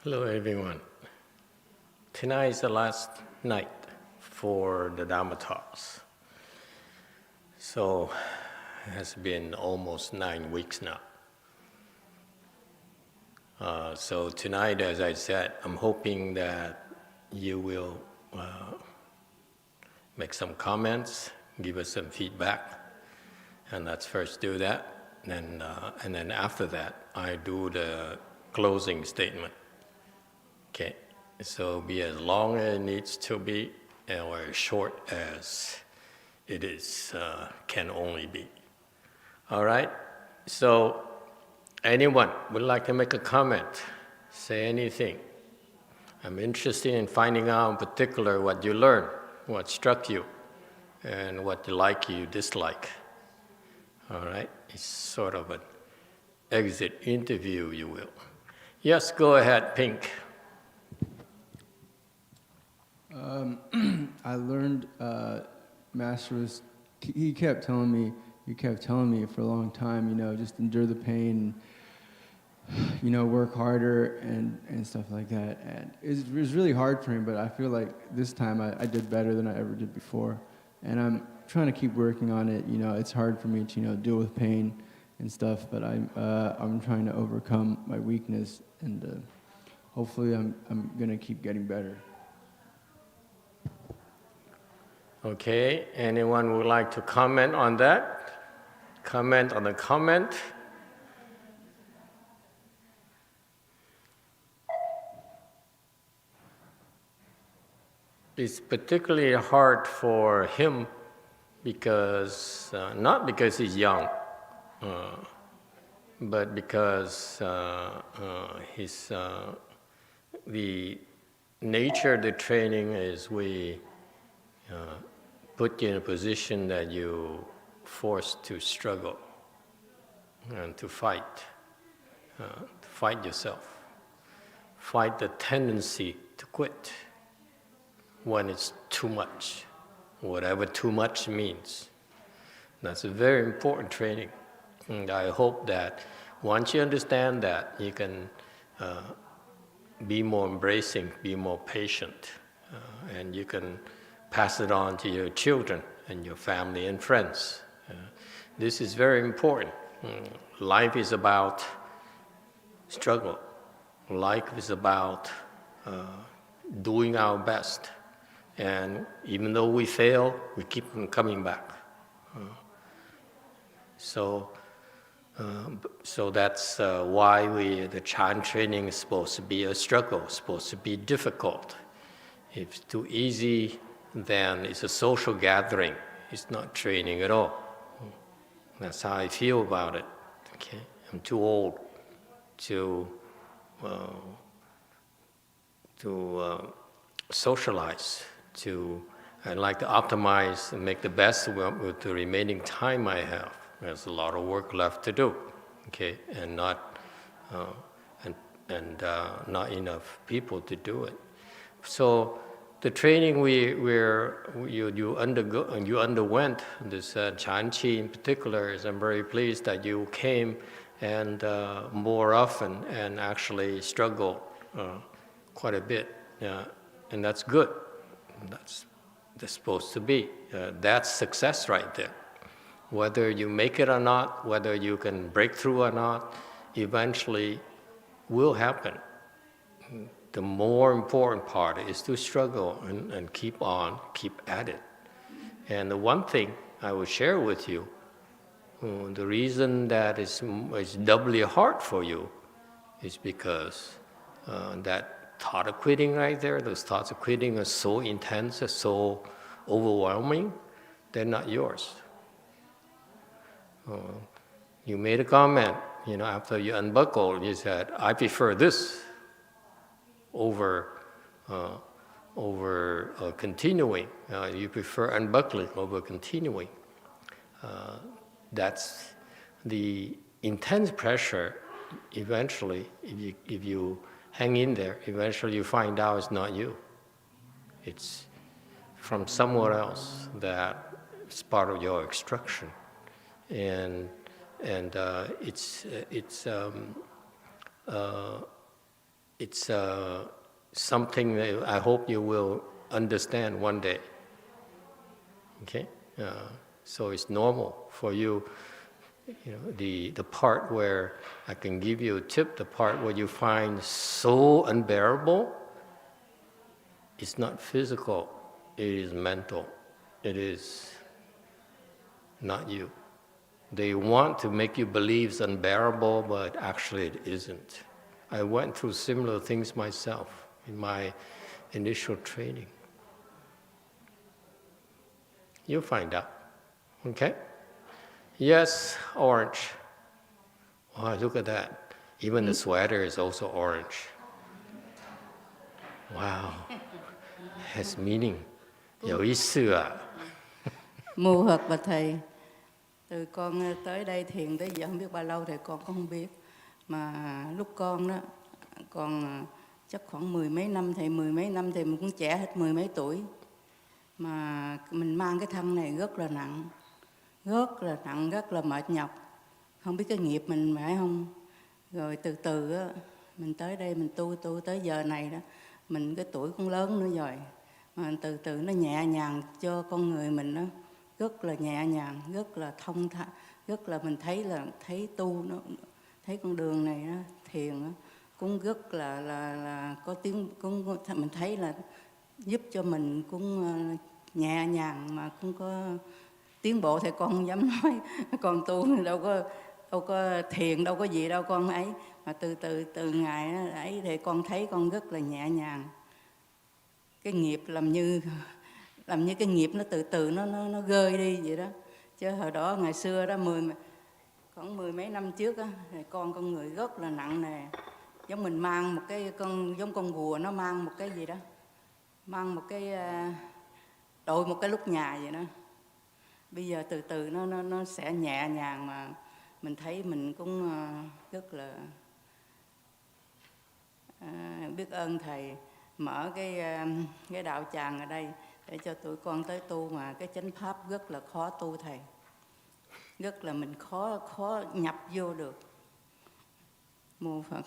Hello everyone. Tonight is the last night for the Dharma talks. So it has been almost 9 weeks now. So tonight, as I said, I'm hoping that you will make some comments, give us some feedback, and let's first do that. And then after that, I do the closing statement. Okay, so be as long as it needs to be, or as short as it is can only be. All right. So, anyone would like to make a comment, say anything? I'm interested in finding out in particular what you learned, what struck you, and what you like, you dislike. All right. It's sort of an exit interview, you will. Yes, go ahead, Pink. I learned Master was, he kept telling me for a long time, just endure the pain, work harder and stuff like that. And it was really hard for him, but I feel like this time I did better than I ever did before. And I'm trying to keep working on it. It's hard for me to, deal with pain and stuff, but I'm trying to overcome my weakness, and hopefully I'm gonna keep getting better. Okay, anyone would like to comment on that? Comment on the comment? It's particularly hard for him because, not because he's young, but because the nature of the training is we put you in a position that you forced to struggle and to fight yourself, fight the tendency to quit when it's too much, whatever too much means. That's a very important training, and I hope that once you understand that, you can be more embracing, be more patient, and you can pass it on to your children and your family and friends. This is very important. Life is about struggle. Life is about doing our best. And even though we fail, we keep on coming back. So that's why the Chan training is supposed to be a struggle, supposed to be difficult. If it's too easy, then it's a social gathering. It's not training at all. That's how I feel about it. Okay, I'm too old to socialize. I'd like to optimize and make the best with the remaining time I have. There's a lot of work left to do. Okay, and not not enough people to do it. So the training you underwent, this Chan Chi in particular, is I'm very pleased that you came and more often and actually struggled quite a bit, and that's good. That's supposed to be. That's success right there. Whether you make it or not, whether you can break through or not, eventually will happen. The more important part is to struggle and keep at it. And the one thing I will share with you, the reason that is doubly hard for you is because that thought of quitting right there, those thoughts of quitting are so intense, are so overwhelming, they're not yours. You made a comment, after you unbuckled, you said, I prefer this over continuing. You prefer unbuckling over continuing. That's the intense pressure. Eventually, if you hang in there, eventually you find out it's not you. It's from somewhere else that is part of your extraction, it's something that I hope you will understand one day. Okay? So it's normal for you, the part where I can give you a tip, the part where you find so unbearable, it's not physical, it is mental. It is not you. They want to make you believe it's unbearable, but actually it isn't. I went through similar things myself in my initial training. You'll find out. Okay? Yes, orange. Wow, look at that. Even the sweater is also orange. Wow. Has meaning. 有意思啊. Mô Phật và Thầy, từ con tới đây thiền tới giờ không biết bao lâu thì con cũng không biết. Mà lúc con đó, còn chắc khoảng mười mấy năm thì mình cũng trẻ hết mười mấy tuổi. Mà mình mang cái thân này rất là nặng, rất là mệt nhọc. Không biết cái nghiệp mình phải không? Rồi từ từ á, mình tới đây mình tu tới giờ này đó, mình cái tuổi cũng lớn nữa rồi. Mà từ từ nó nhẹ nhàng cho con người mình đó, rất là nhẹ nhàng, rất là thông thả, rất là mình thấy tu nó, thấy con đường này đó, thiền đó, cũng rất là có tiếng, cũng mình thấy là giúp cho mình cũng nhẹ nhàng mà cũng có tiến bộ. Thì con không dám nói con tu đâu có thiền, đâu có gì đâu con ấy, mà từ ngày ấy thì con thấy con rất là nhẹ nhàng. Cái nghiệp làm như cái nghiệp nó từ từ nó rơi đi vậy đó. Chứ hồi đó ngày xưa đó khoảng mười mấy năm trước á, thì con người rất là nặng nề, giống mình mang một cái giống con rùa nó mang một cái gì đó, mang một cái đội một cái lúc nhà vậy đó. Bây giờ từ từ nó sẽ nhẹ nhàng, mà mình thấy mình cũng rất là biết ơn Thầy mở cái đạo tràng ở đây để cho tụi con tới tu. Mà cái chánh pháp rất là khó tu Thầy, rất là mình khó nhập vô được. Mô Phật.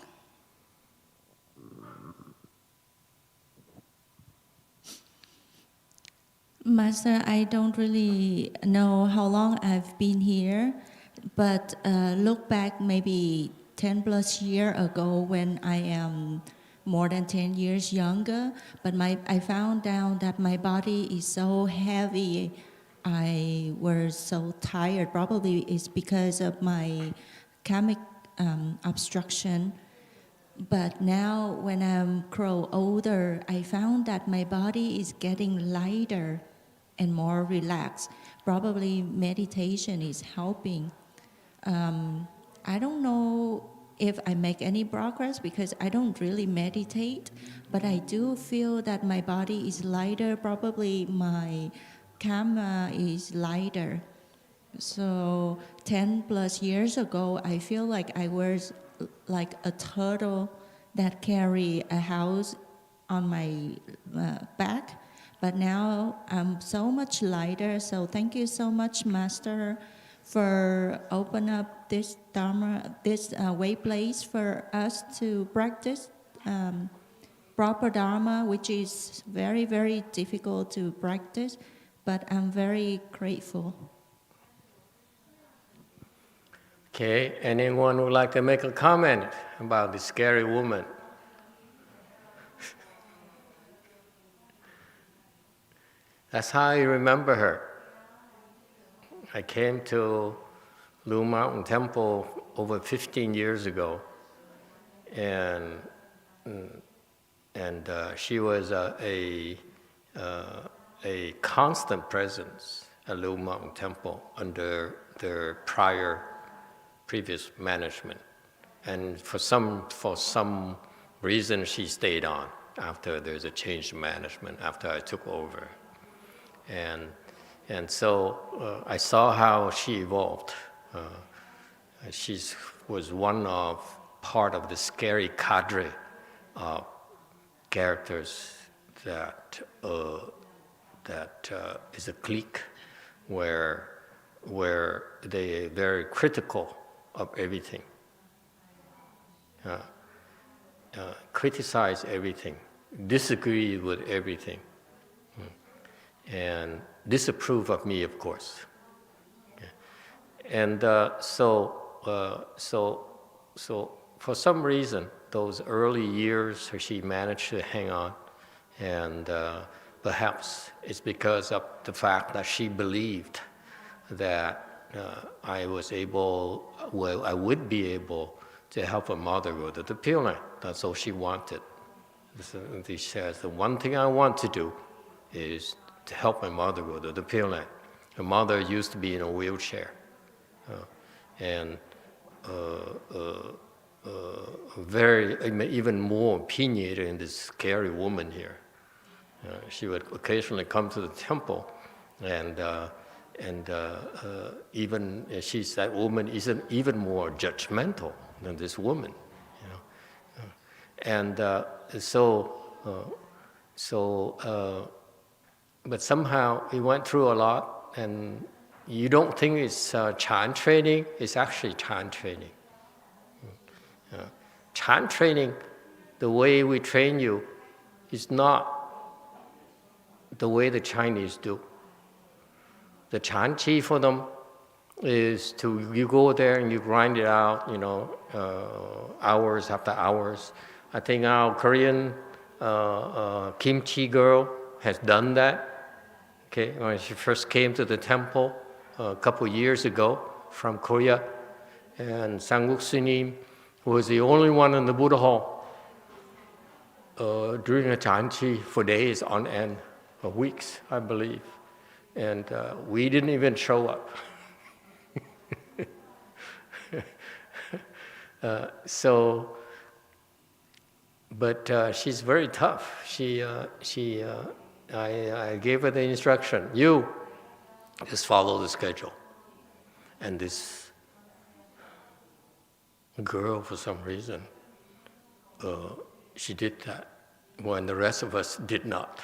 Master, I don't really know how long I've been here, but look back maybe 10 plus years ago when I am more than 10 years younger, but I found out that my body is so heavy. I was so tired. Probably it's because of my karmic obstruction. But now when I grow older, I found that my body is getting lighter and more relaxed. Probably meditation is helping. I don't know if I make any progress because I don't really meditate, but I do feel that my body is lighter. Probably my karma is lighter. So 10 plus years ago, I feel like I was like a turtle that carry a house on my back. But now I'm so much lighter. So thank you so much, Master, for open up this Dharma, this way place for us to practice proper Dharma, which is very, very difficult to practice. But I'm very grateful. Okay, anyone would like to make a comment about the scary woman? That's how I remember her. I came to Blue Mountain Temple over 15 years ago, and she was a constant presence at Blue Mountain Temple under their previous management, and for some reason she stayed on after there's a change in management after I took over, and so I saw how she evolved. She was one of part of the scary cadre of characters that is a clique where they are very critical of everything. criticize everything, disagree with everything, and disapprove of me, of course. Okay. And so for some reason, those early years, she managed to hang on, and perhaps it's because of the fact that she believed that I would be able to help her mother go to the Pure Land. That's all she wanted. She says, the one thing I want to do is to help my mother go to the Pure Land. Her mother used to be in a wheelchair, and very, even more opinionated and this scary woman here. She would occasionally come to the temple, and even that woman isn't even more judgmental than this woman, and but somehow we went through a lot, and you don't think it's Chan training, it's actually Chan training. Chan training, the way we train you, is not the way the Chinese do. The Chan Chi for them is you go there and you grind it out, hours after hours. I think our Korean Kimchi girl has done that. Okay, when she first came to the temple a couple years ago from Korea, and Sanguk Sunim was the only one in the Buddha hall during a Chan Chi for days on end, or weeks, I believe. And we didn't even show up. But she's very tough. I gave her the instruction, you just follow the schedule. And this girl, for some reason, she did that when the rest of us did not.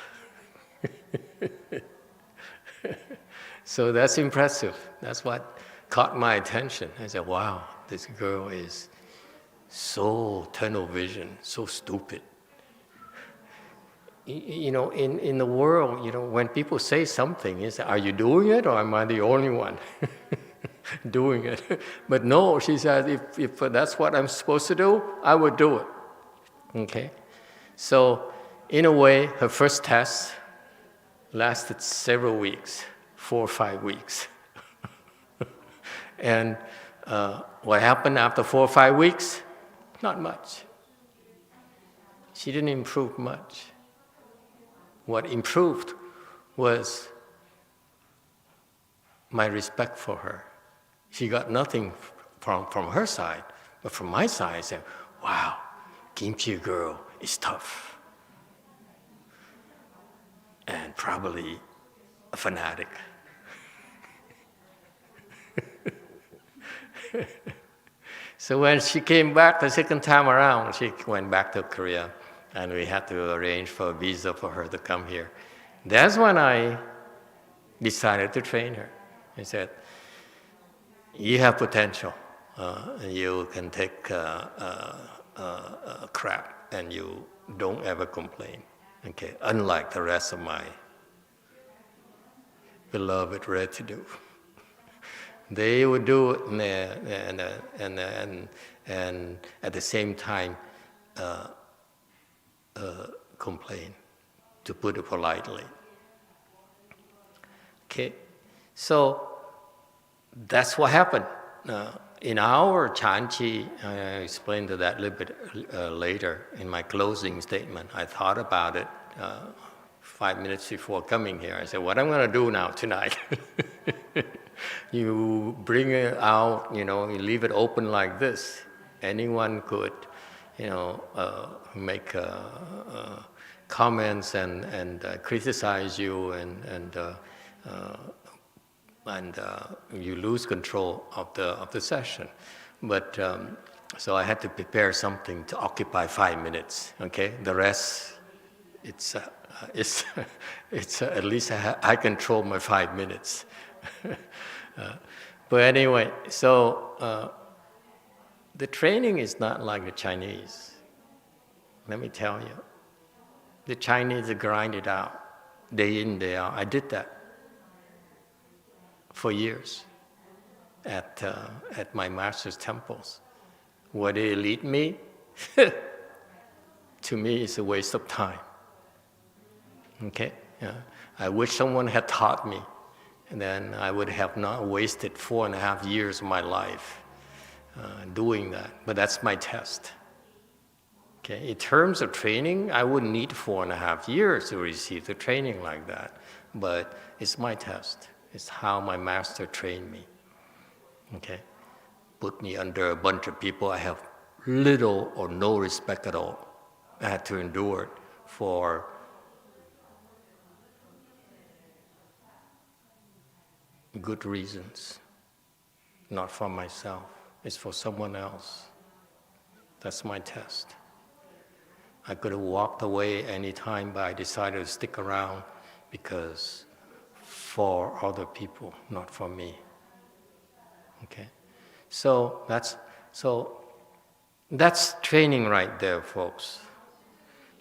So that's impressive. That's what caught my attention. I said, wow, this girl is so tunnel vision, so stupid. In the world, when people say something, you say, are you doing it, or am I the only one doing it? But no, she said, if that's what I'm supposed to do, I would do it. Okay? So, in a way, her first test lasted several weeks, 4 or 5 weeks. And what happened after 4 or 5 weeks? Not much. She didn't improve much. What improved was my respect for her. She got nothing from her side, but from my side, I said, wow, Kimchi girl is tough. And probably a fanatic. So when she came back the second time around, she went back to Korea, and we had to arrange for a visa for her to come here. That's when I decided to train her. I said, you have potential. You can take crap, and you don't ever complain. Okay, unlike the rest of my beloved retinue. They would do it and at the same time complain, to put it politely. Okay, so that's what happened. In our Chan Chi, I explained that a little bit later in my closing statement. I thought about it 5 minutes before coming here. I said, what I'm going to do now tonight? You bring it out, you leave it open like this. Anyone could, make comments and criticize you, and you lose control of the session. But so I had to prepare something to occupy 5 minutes. Okay, the rest, it's at least I control my 5 minutes. But anyway, so the training is not like the Chinese. let me tell you, the Chinese grind it out, day in, day out. I did that for years at my master's temples. Where they lead me, to me, it's a waste of time. Okay? Yeah. I wish someone had taught me, and then I would have not wasted 4.5 years of my life doing that. But that's my test. Okay? In terms of training, I wouldn't need 4.5 years to receive the training like that. But it's my test. It's how my master trained me. Okay? Put me under a bunch of people I have little or no respect at all. I had to endure it for good reasons, not for myself. It's for someone else. That's my test. I could have walked away any time, but I decided to stick around because for other people, not for me. Okay? So that's training right there, folks.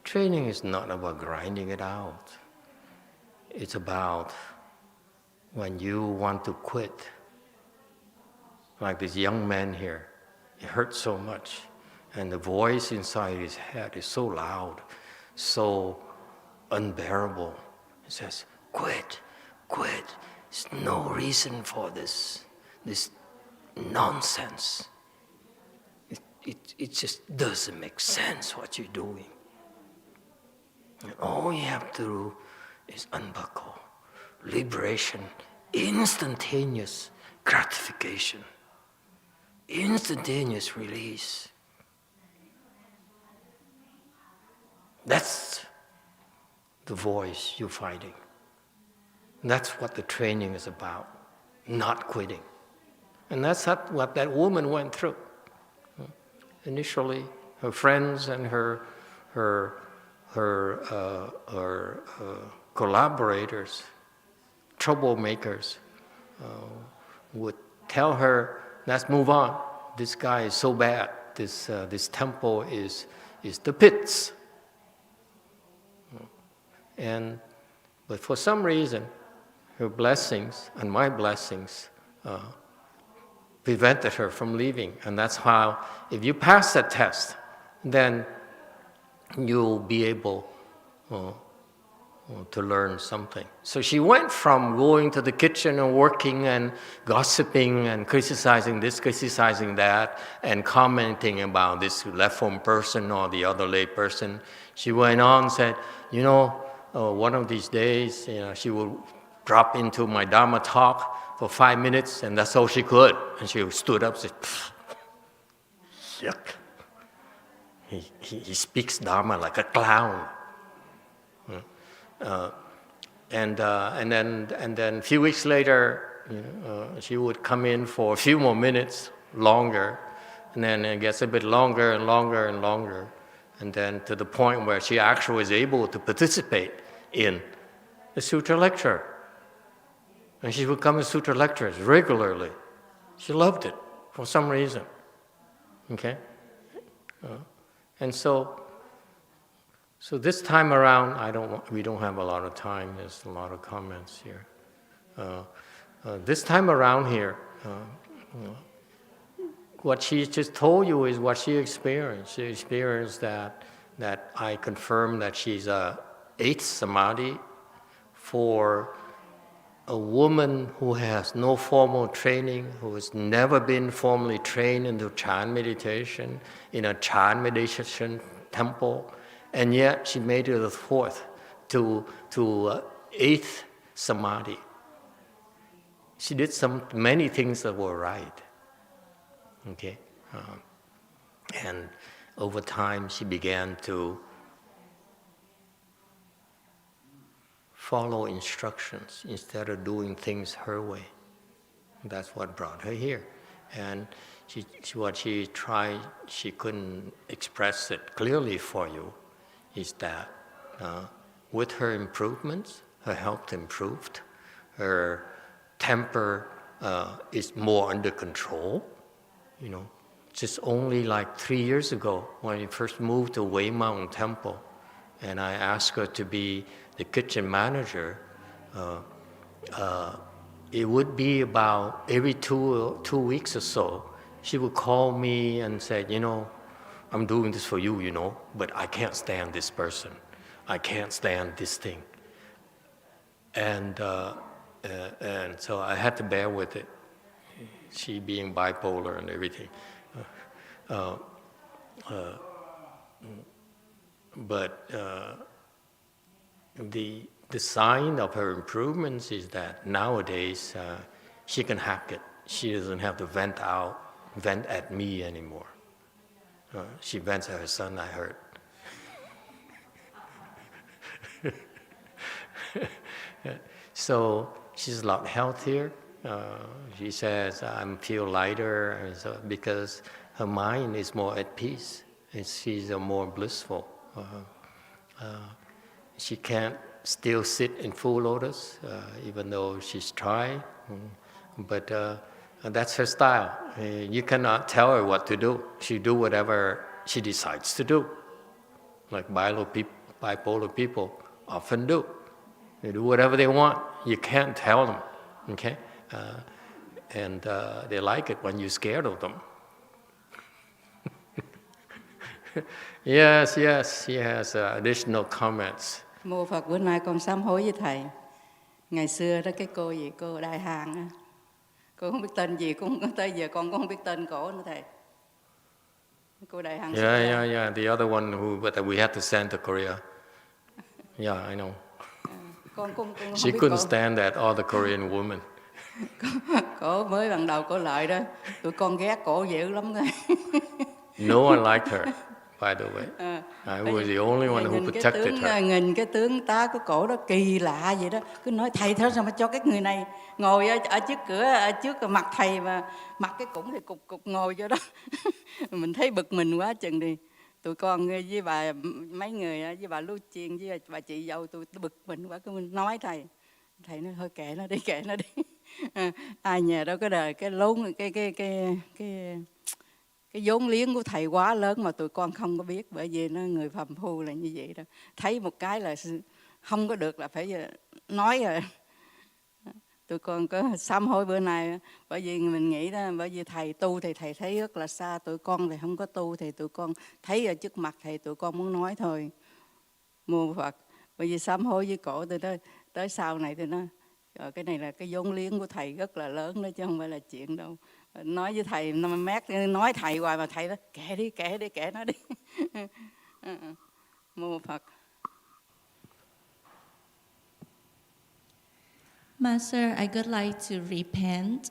Training is not about grinding it out. It's about when you want to quit. Like this young man here, it hurts so much. And the voice inside his head is so loud, so unbearable. It says, quit, quit. There's no reason for this nonsense. It just doesn't make sense what you're doing. And all you have to do is unbuckle. Liberation, instantaneous gratification, instantaneous release. That's the voice you're fighting. That's what the training is about, not quitting. And that's what that woman went through. Initially, her friends and her collaborators, troublemakers, would tell her, let's move on. This guy is so bad. This temple is the pits. But for some reason, her blessings and my blessings prevented her from leaving. And that's how, if you pass that test, then you'll be able to learn something. So she went from going to the kitchen and working and gossiping and criticizing this, criticizing that, and commenting about this left-home person or the other lay person. She went on and said, one of these days, she will drop into my Dharma talk for 5 minutes, and that's all she could. And she stood up and said, yuck. He speaks Dharma like a clown. And then a few weeks later, she would come in for a few more minutes longer, and then it gets a bit longer and longer and longer, and then to the point where she actually was able to participate in the sutra lecture. And she would come to sutra lectures regularly. She loved it for some reason. Okay? And so this time around, we don't have a lot of time. There's a lot of comments here. This time around here, what she just told you is what she experienced. She experienced that I confirmed that she's a 8th samadhi for a woman who has no formal training, who has never been formally trained into Chan meditation, in a Chan meditation temple, and yet she made it the 4th to 8th samadhi. She did many things that were right. Okay, and over time she began to follow instructions instead of doing things her way. That's what brought her here. And what she tried, she couldn't express it clearly for you, is that with her improvements, her health improved, her temper is more under control. just only like 3 years ago when we first moved to Wei Mountain Temple, and I asked her to be the kitchen manager. It would be about every two weeks or so, she would call me and say, I'm doing this for you, but I can't stand this person. I can't stand this thing. And so I had to bear with it, she being bipolar and everything. But the sign of her improvements is that nowadays she can hack it. She doesn't have to vent at me anymore. She vents at her son, I heard. So she's a lot healthier. She says, I feel lighter, and so, because her mind is more at peace, and she's more blissful. She can't still sit in full lotus, even though she's tried, but that's her style. You cannot tell her what to do. She do whatever she decides to do, like bipolar people often do. They do whatever they want. You can't tell them, okay? And they like it when you're scared of them. Yes, she has additional comments. Mô Phật, bữa nay con sám hối với thầy. Ngày xưa đó cái cô gì, cô Đại Hàn á, cô không biết tên gì, cũng tới giờ con cũng không biết tên cổ nữa thầy. Cô Đại Hàn. Yeah. The other one but we had to send to Korea. Yeah, I know. Con She couldn't stand that all the Korean women. Cổ mới ban đầu cổ lợi đó, tụi con ghét cổ dữ lắm thôi. No one liked her, by the way. I was the only one who protected her. Nhìn cái tướng tá của cổ đó kỳ lạ vậy đó, cứ nói thầy thế sao mà cho cái người này ngồi ở trước cửa, ở trước mặt thầy mà mặc cái cũng thì cục ngồi cho đó. Mình thấy bực mình quá chừng đi. Tụi con với bà mấy người với bà Lưu Chiên với bà chị dâu tôi bực mình quá, cứ nói thầy nói thôi kệ nó đi. Ai nhờ đâu cái đời cái lốn cái vốn liếng của thầy quá lớn mà tụi con không có biết, bởi vì nó người phàm phu là như vậy đó. Thấy một cái là không có được là phải nói rồi. Tụi con có sám hối bữa nay, bởi vì mình nghĩ đó, bởi vì thầy tu thì thầy thấy rất là xa, tụi con thì không có tu thì tụi con thấy ở trước mặt thầy, tụi con muốn nói thôi. Mô Phật, bởi vì sám hối với cổ tôi đó, tới sau này tôi nói cái này là cái vốn liếng của thầy rất là lớn đó chứ không phải là chuyện đâu. Nói với thầy nói thầy hoài mà thầy đó kệ nó đi. Mô Phật. Master, I would like to repent.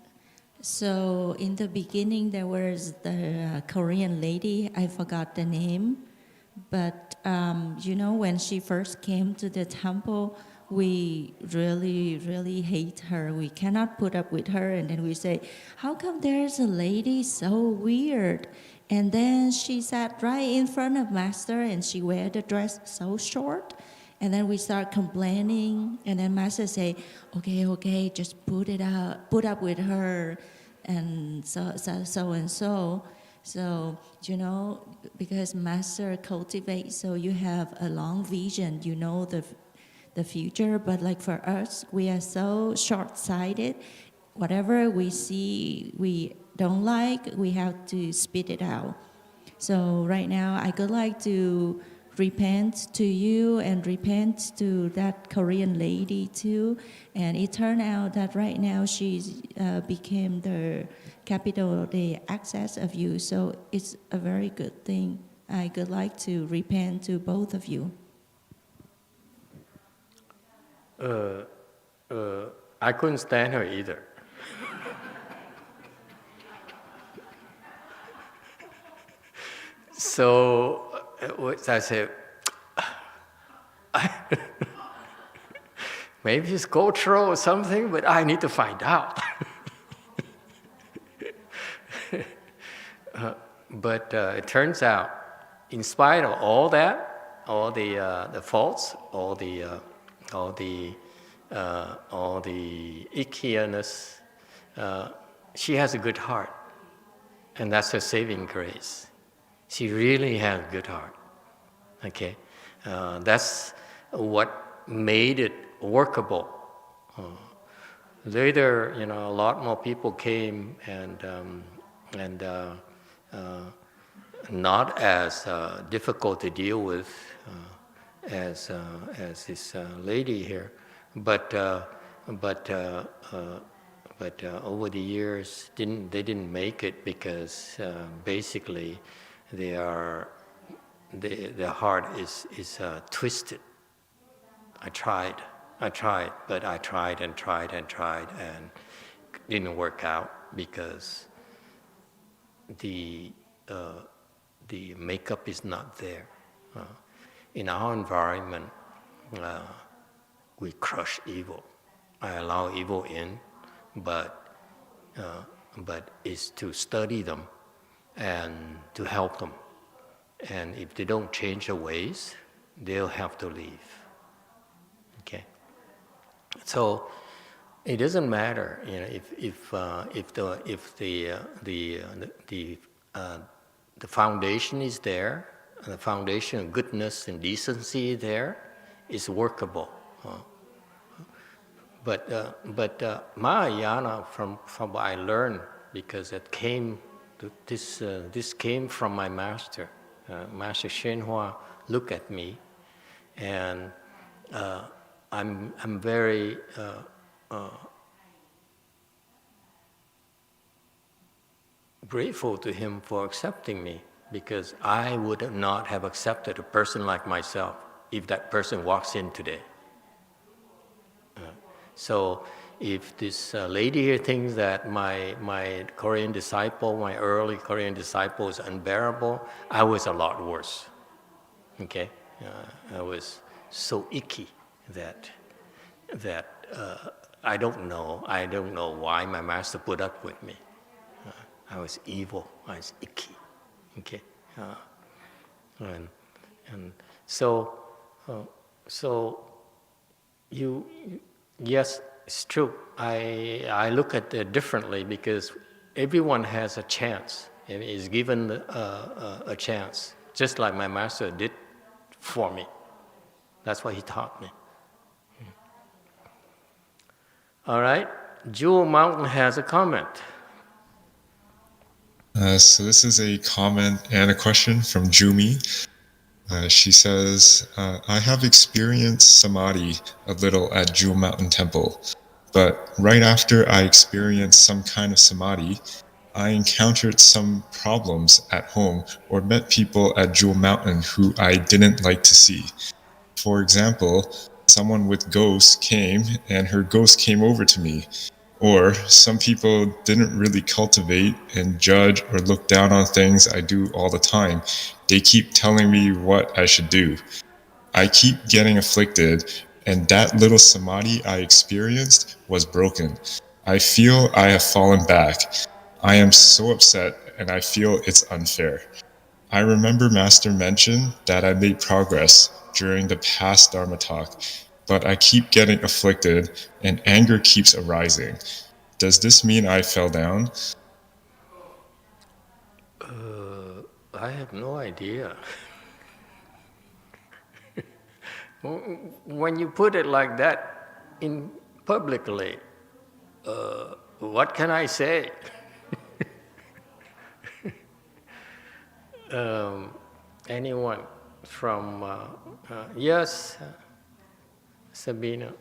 So in the beginning, there was the Korean lady, I forgot the name. But, when she first came to the temple, we really, really hate her. We cannot put up with her. And then we say, how come there's a lady so weird? And then she sat right in front of Master and she wear the dress so short. And then we start complaining, and then Master say, okay, just put up with her, and so. So, because Master cultivates, so you have a long vision, the future, but like for us, we are so short-sighted. Whatever we see we don't like, we have to spit it out. So right now, I would like to repent to you and repent to that Korean lady too. And it turned out that right now she's became the capital of the access of you. So it's a very good thing. I would like to repent to both of you. I couldn't stand her either. So I said, maybe it's cultural or something, but I need to find out. But it turns out, in spite of all that, all the faults, all the ickiness, she has a good heart. And that's her saving grace. She really has a good heart. Okay, that's what made it workable. Later, a lot more people came and not as difficult to deal with as this lady here, but over the years they didn't make it because basically their heart is twisted. I tried, but I tried and didn't work out because the makeup is not there. In our environment, we crush evil. I allow evil in, but it's to study them and to help them. And if they don't change their ways, they'll have to leave. Okay. So it doesn't matter, if the foundation is there, the foundation of goodness and decency there is workable. But Mahayana, from what I learned, because this came from my master. Master YongHua looked at me, and I'm very grateful to him for accepting me, because I would not have accepted a person like myself if that person walks in today. So if this lady here thinks that my Korean disciple, my early Korean disciple is unbearable, I was a lot worse. Okay, I was so icky that I don't know why my master put up with me. I was evil. I was icky. Okay, and so you. Yes, it's true. I look at it differently because everyone has a chance and is given a chance, just like my master did for me. That's what he taught me. All right, Jewel Mountain has a comment. So this is a comment and a question from Jumi. She says, I have experienced samadhi a little at Jewel Mountain Temple, but right after I experienced some kind of samadhi, I encountered some problems at home or met people at Jewel Mountain who I didn't like to see. For example, someone with ghosts came and her ghost came over to me. Or some people didn't really cultivate and judge or look down on things I do all the time. They keep telling me what I should do. I keep getting afflicted, and that little samadhi I experienced was broken. I feel I have fallen back. I am so upset, and I feel it's unfair. I remember Master mentioned that I made progress during the past Dharma talk, but I keep getting afflicted and anger keeps arising. Does this mean I fell down? I have no idea. When you put it like that in publicly, what can I say? Anyone from yes, Sabine,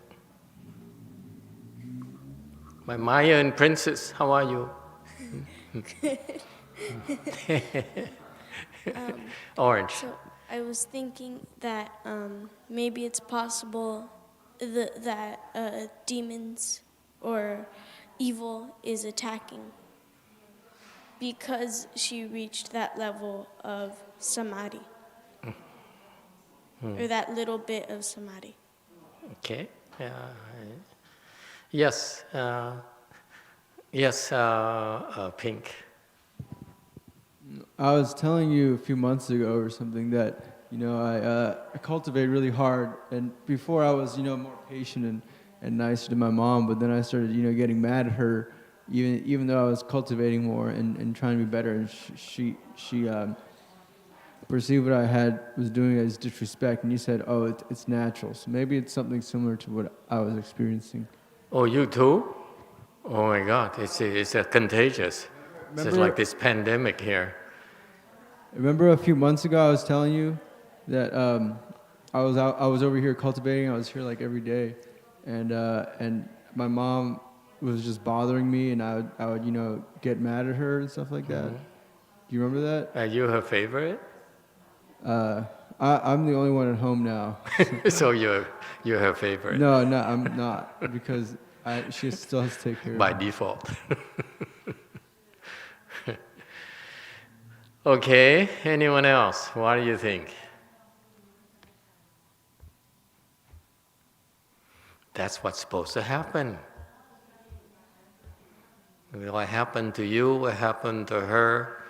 my Mayan princess, how are you? Orange. So I was thinking that maybe it's possible that demons or evil is attacking because she reached that level of samadhi, or that little bit of samadhi. Okay. Yes. Yes. Pink. I was telling you a few months ago or something that, I cultivate really hard. And before I was, more patient and nicer to my mom. But then I started, getting mad at her even though I was cultivating more and trying to be better, and she perceived what I was doing as disrespect, and you said, "Oh, it's natural." So maybe it's something similar to what I was experiencing. Oh, you too? Oh my God, it's contagious. It's just like this pandemic here. Remember a few months ago I was telling you that I was over here cultivating. I was here like every day, and my mom was just bothering me, and I would get mad at her and stuff like that. Do you remember that? Are you her favorite? I'm the only one at home now. So you're her favorite. No, I'm not, because she still has to take care by of me. default. Okay, anyone else? What do you think? That's what's supposed to happen. What happened to you, what happened to her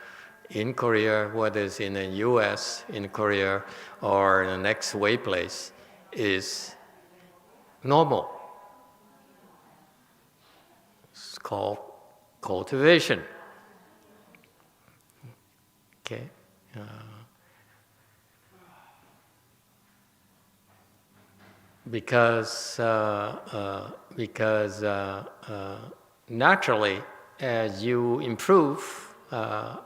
in Korea, whether it's in the US, in Korea, or in the next way place, is normal. It's called cultivation. Okay. Because naturally, as you improve,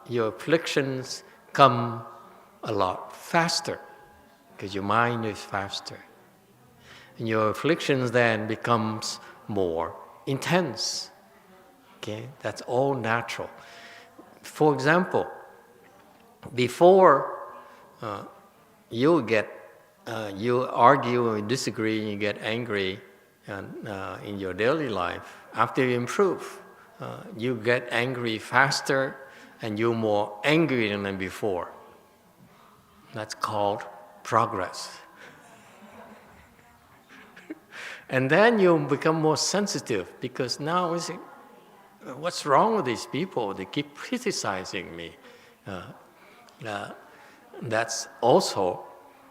your afflictions come a lot faster, because your mind is faster, and your afflictions then becomes more intense. Okay, that's all natural. For example, before you argue or disagree and you get angry in your daily life, after you improve, you get angry faster and you're more angry than before. That's called progress. And then you become more sensitive, because now you say, what's wrong with these people? They keep criticizing me. That's also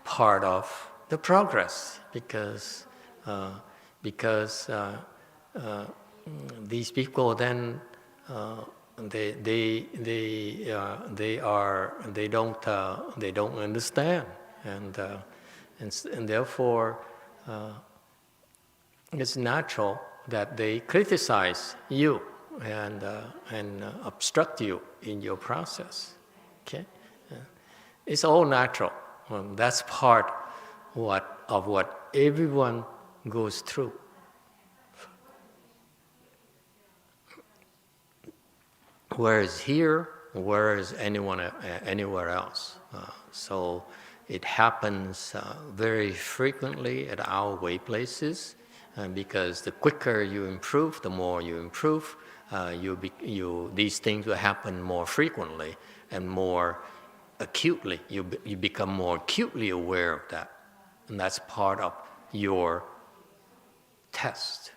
part of the progress, because these people then they don't understand, and therefore it's natural that they criticize you and obstruct you in your process. Okay, it's all natural. That's part of what everyone goes through. Whereas here, whereas anywhere else. So it happens very frequently at our way places, because the quicker you improve, the more you improve, these things will happen more frequently and more acutely. You become more acutely aware of that, and that's part of your test.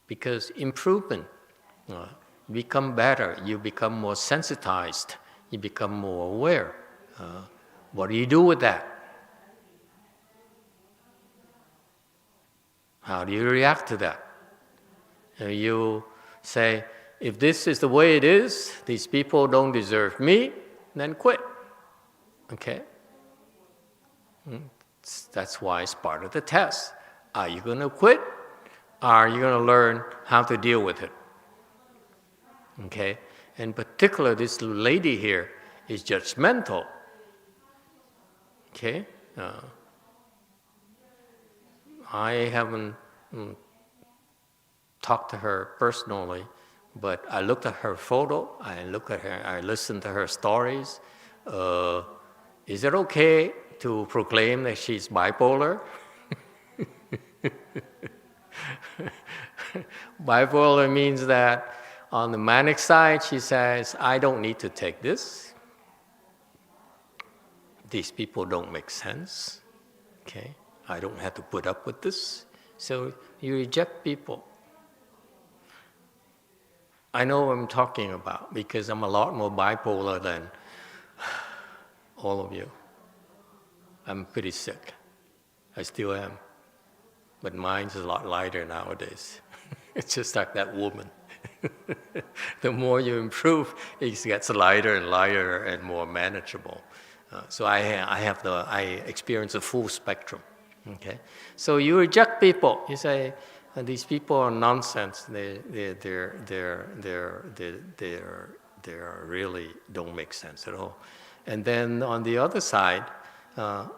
Because improvement, become better, you become more sensitized, you become more aware. What do you do with that? How do you react to that? You say, if this is the way it is, these people don't deserve me, then quit. Okay? That's why it's part of the test. Are you going to quit? Are you going to learn how to deal with it? Okay? In particular, this lady here is judgmental. Okay? I haven't talked to her personally, but I looked at her photo, I listened to her stories. Is it okay to proclaim that she's bipolar? Bipolar means that on the manic side, she says, I don't need to take this. These people don't make sense. Okay? I don't have to put up with this. So you reject people. I know what I'm talking about, because I'm a lot more bipolar than all of you. I'm pretty sick. I still am. but mine is a lot lighter nowadays. It's just like that woman. The more you improve, it gets lighter and lighter and more manageable. So I experience a full spectrum. Okay, so you reject people. You say these people are nonsense. They really don't make sense at all. And then on the other side, of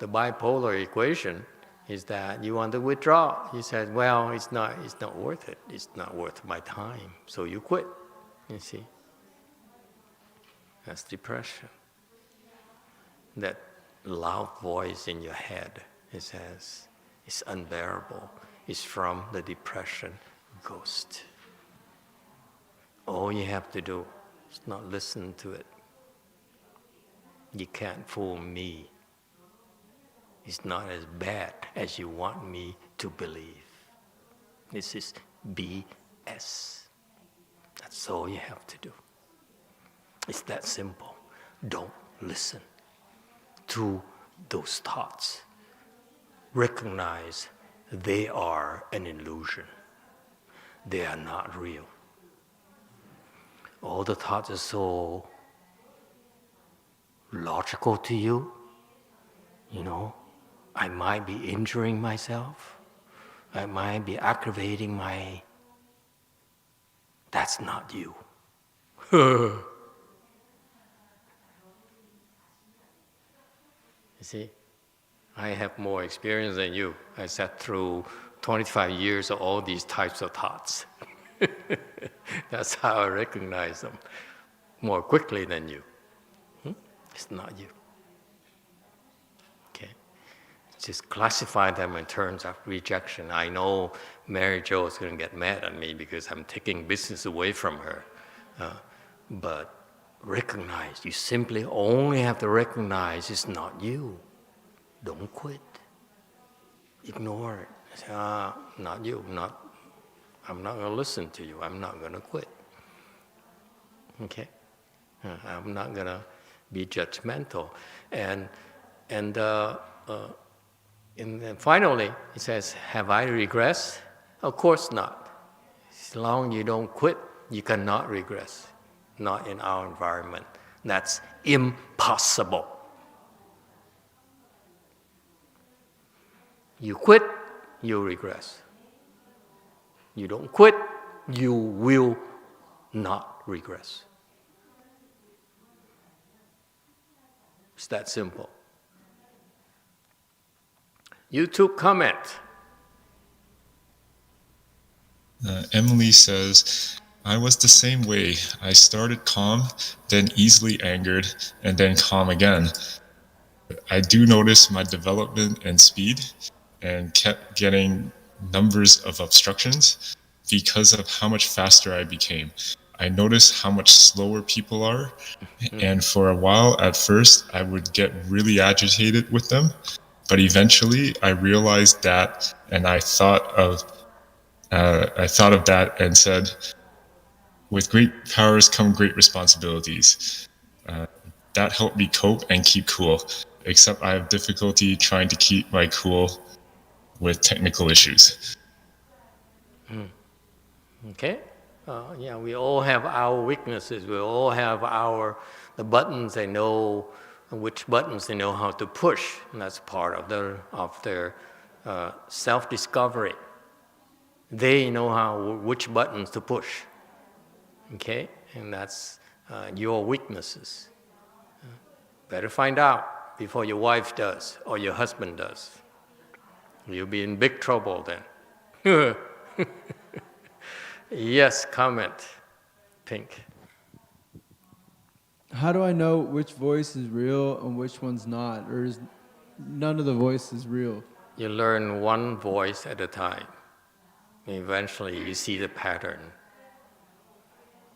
the bipolar equation is that you want to withdraw. You said, well, it's not worth it. It's not worth my time. So you quit. You see, that's depression. That loud voice in your head, it says, it's unbearable. It's from the depression ghost. All you have to do is not listen to it. You can't fool me. It's not as bad as you want me to believe. This is BS. That's all you have to do. It's that simple. Don't listen to those thoughts. Recognize they are an illusion. They are not real. All the thoughts are so logical to you. You know, I might be injuring myself. I might be aggravating my... That's not you. You see, I have more experience than you. I sat through 25 years of all these types of thoughts. That's how I recognize them more quickly than you. It's not you. Okay? Just classify them in terms of rejection. I know Mary Jo is going to get mad at me because I'm taking business away from her. But recognize, you simply only have to recognize it's not you. Don't quit. Ignore it. Say, not you, I'm not going to listen to you. I'm not going to quit. Okay? I'm not going to be judgmental. And then finally, it says, have I regressed? Of course not. As long as you don't quit, you cannot regress. Not in our environment. That's impossible. You quit, you regress. You don't quit, you will not regress. It's that simple. YouTube comment. Emily says, I was the same way. I started calm, then easily angered, and then calm again. I do notice my development and speed, and kept getting numbers of obstructions because of how much faster I became. I noticed how much slower people are, and for a while at first I would get really agitated with them, but eventually I realized that, and I thought of that and said, with great powers come great responsibilities. That helped me cope and keep cool, except I have difficulty trying to keep my cool with technical issues. Okay? Yeah, we all have our weaknesses. We all have the buttons. They know which buttons they know how to push, and that's part of their self-discovery. They know which buttons to push. Okay, and that's your weaknesses. Better find out before your wife does or your husband does. You'll be in big trouble then. Yes, comment. Pink. How do I know which voice is real and which one's not? Or is none of the voices real? You learn one voice at a time. Eventually, you see the pattern.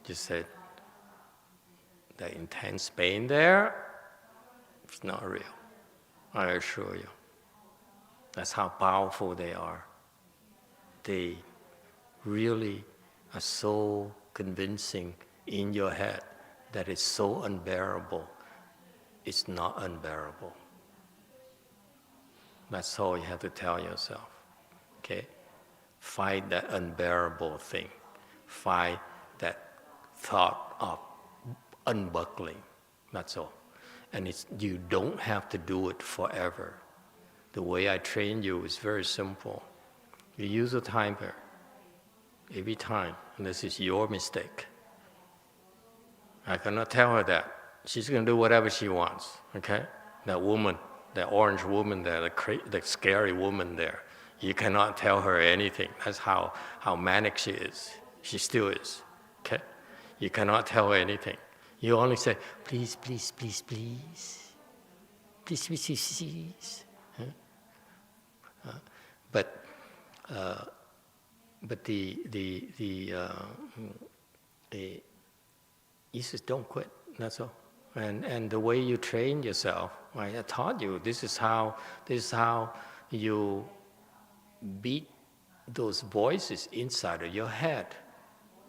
Just said, the intense pain there, it's not real. I assure you. That's how powerful they are. They really are so convincing in your head that it's so unbearable. It's not unbearable. That's all you have to tell yourself. Okay? Fight that unbearable thing. Fight that thought of unbuckling. That's all. And you don't have to do it forever. The way I train you is very simple. You use a timer every time, and this is your mistake. I cannot tell her that. She's going to do whatever she wants, okay? That woman, that orange woman there, the scary woman there, you cannot tell her anything. That's how manic she is. She still is, okay? You cannot tell her anything. You only say, please, please, please, please. Please, please, please, please. But you just don't quit. That's all. And the way you train yourself, I taught you. This is how you beat those voices inside of your head.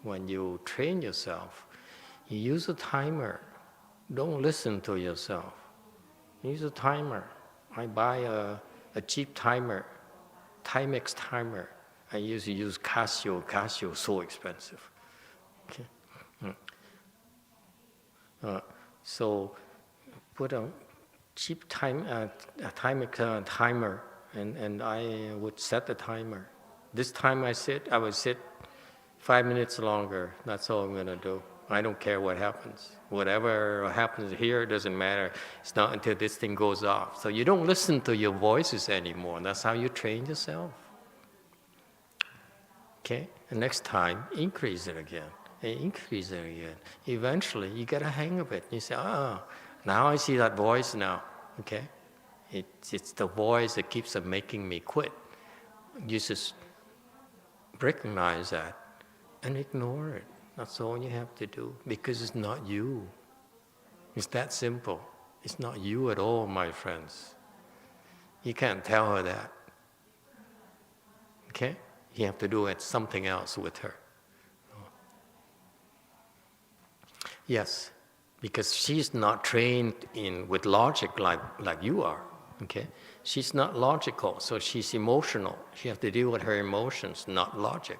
When you train yourself, you use a timer. Don't listen to yourself. Use a timer. I buy a cheap timer, Timex timer. I used to use Casio. Casio is so expensive. Okay. So put a cheap Timex timer, and I would set the timer. This time I would sit 5 minutes longer. That's all I'm going to do. I don't care what happens. Whatever happens here doesn't matter. It's not until this thing goes off. So you don't listen to your voices anymore. That's how you train yourself. Okay? And next time, increase it again. And increase it again. Eventually, you get a hang of it. You say, now I see that voice now. Okay? It's the voice that keeps on making me quit. You just recognize that and ignore it. That's all you have to do, because it's not you. It's that simple. It's not you at all, my friends. You can't tell her that. Okay? You have to do something else with her. Yes, because she's not trained with logic like you are. Okay? She's not logical, so she's emotional. She has to deal with her emotions, not logic.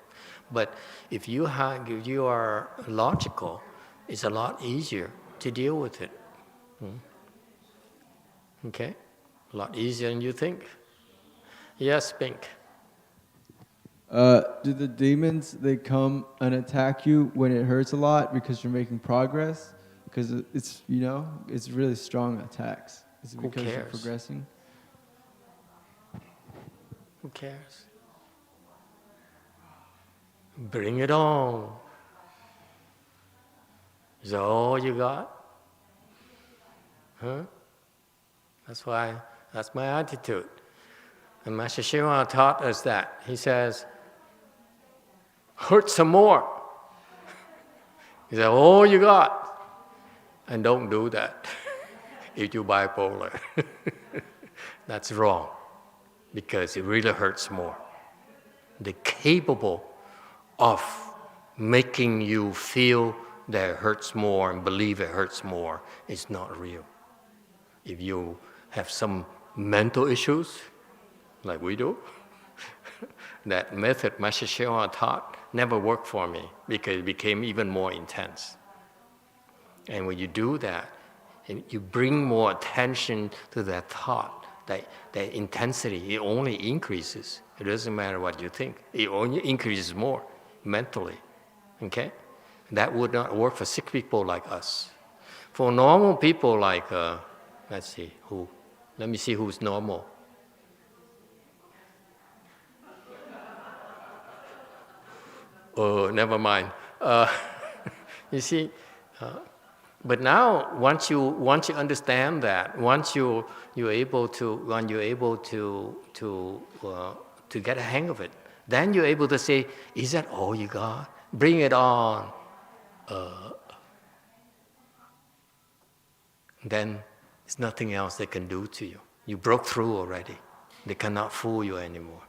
But if you are logical, it's a lot easier to deal with it. Okay? A lot easier than you think. Yes, Pink. Do the demons, they come and attack you when it hurts a lot because you're making progress? Because it's, it's really strong attacks. Is it because you're progressing? Who cares? Bring it on. Is that all you got? Huh? That's my attitude. And Master Shiva taught us that. He says, hurt some more. Is that all you got? And don't do that if you're bipolar. That's wrong, because it really hurts more. They're capable of making you feel that it hurts more and believe it hurts more. It's not real. If you have some mental issues, like we do, that method Master Shiva taught never worked for me, because it became even more intense. And when you do that, and you bring more attention to that thought, that intensity, it only increases. It doesn't matter what you think. It only increases more mentally. Okay? That would not work for sick people like us. For normal people like, let's see, who? Let me see who's normal. Oh, never mind. You see, but now once you understand that, once you're able to get a hang of it, then you're able to say, "Is that all you got? Bring it on." Then there's nothing else they can do to you. You broke through already. They cannot fool you anymore.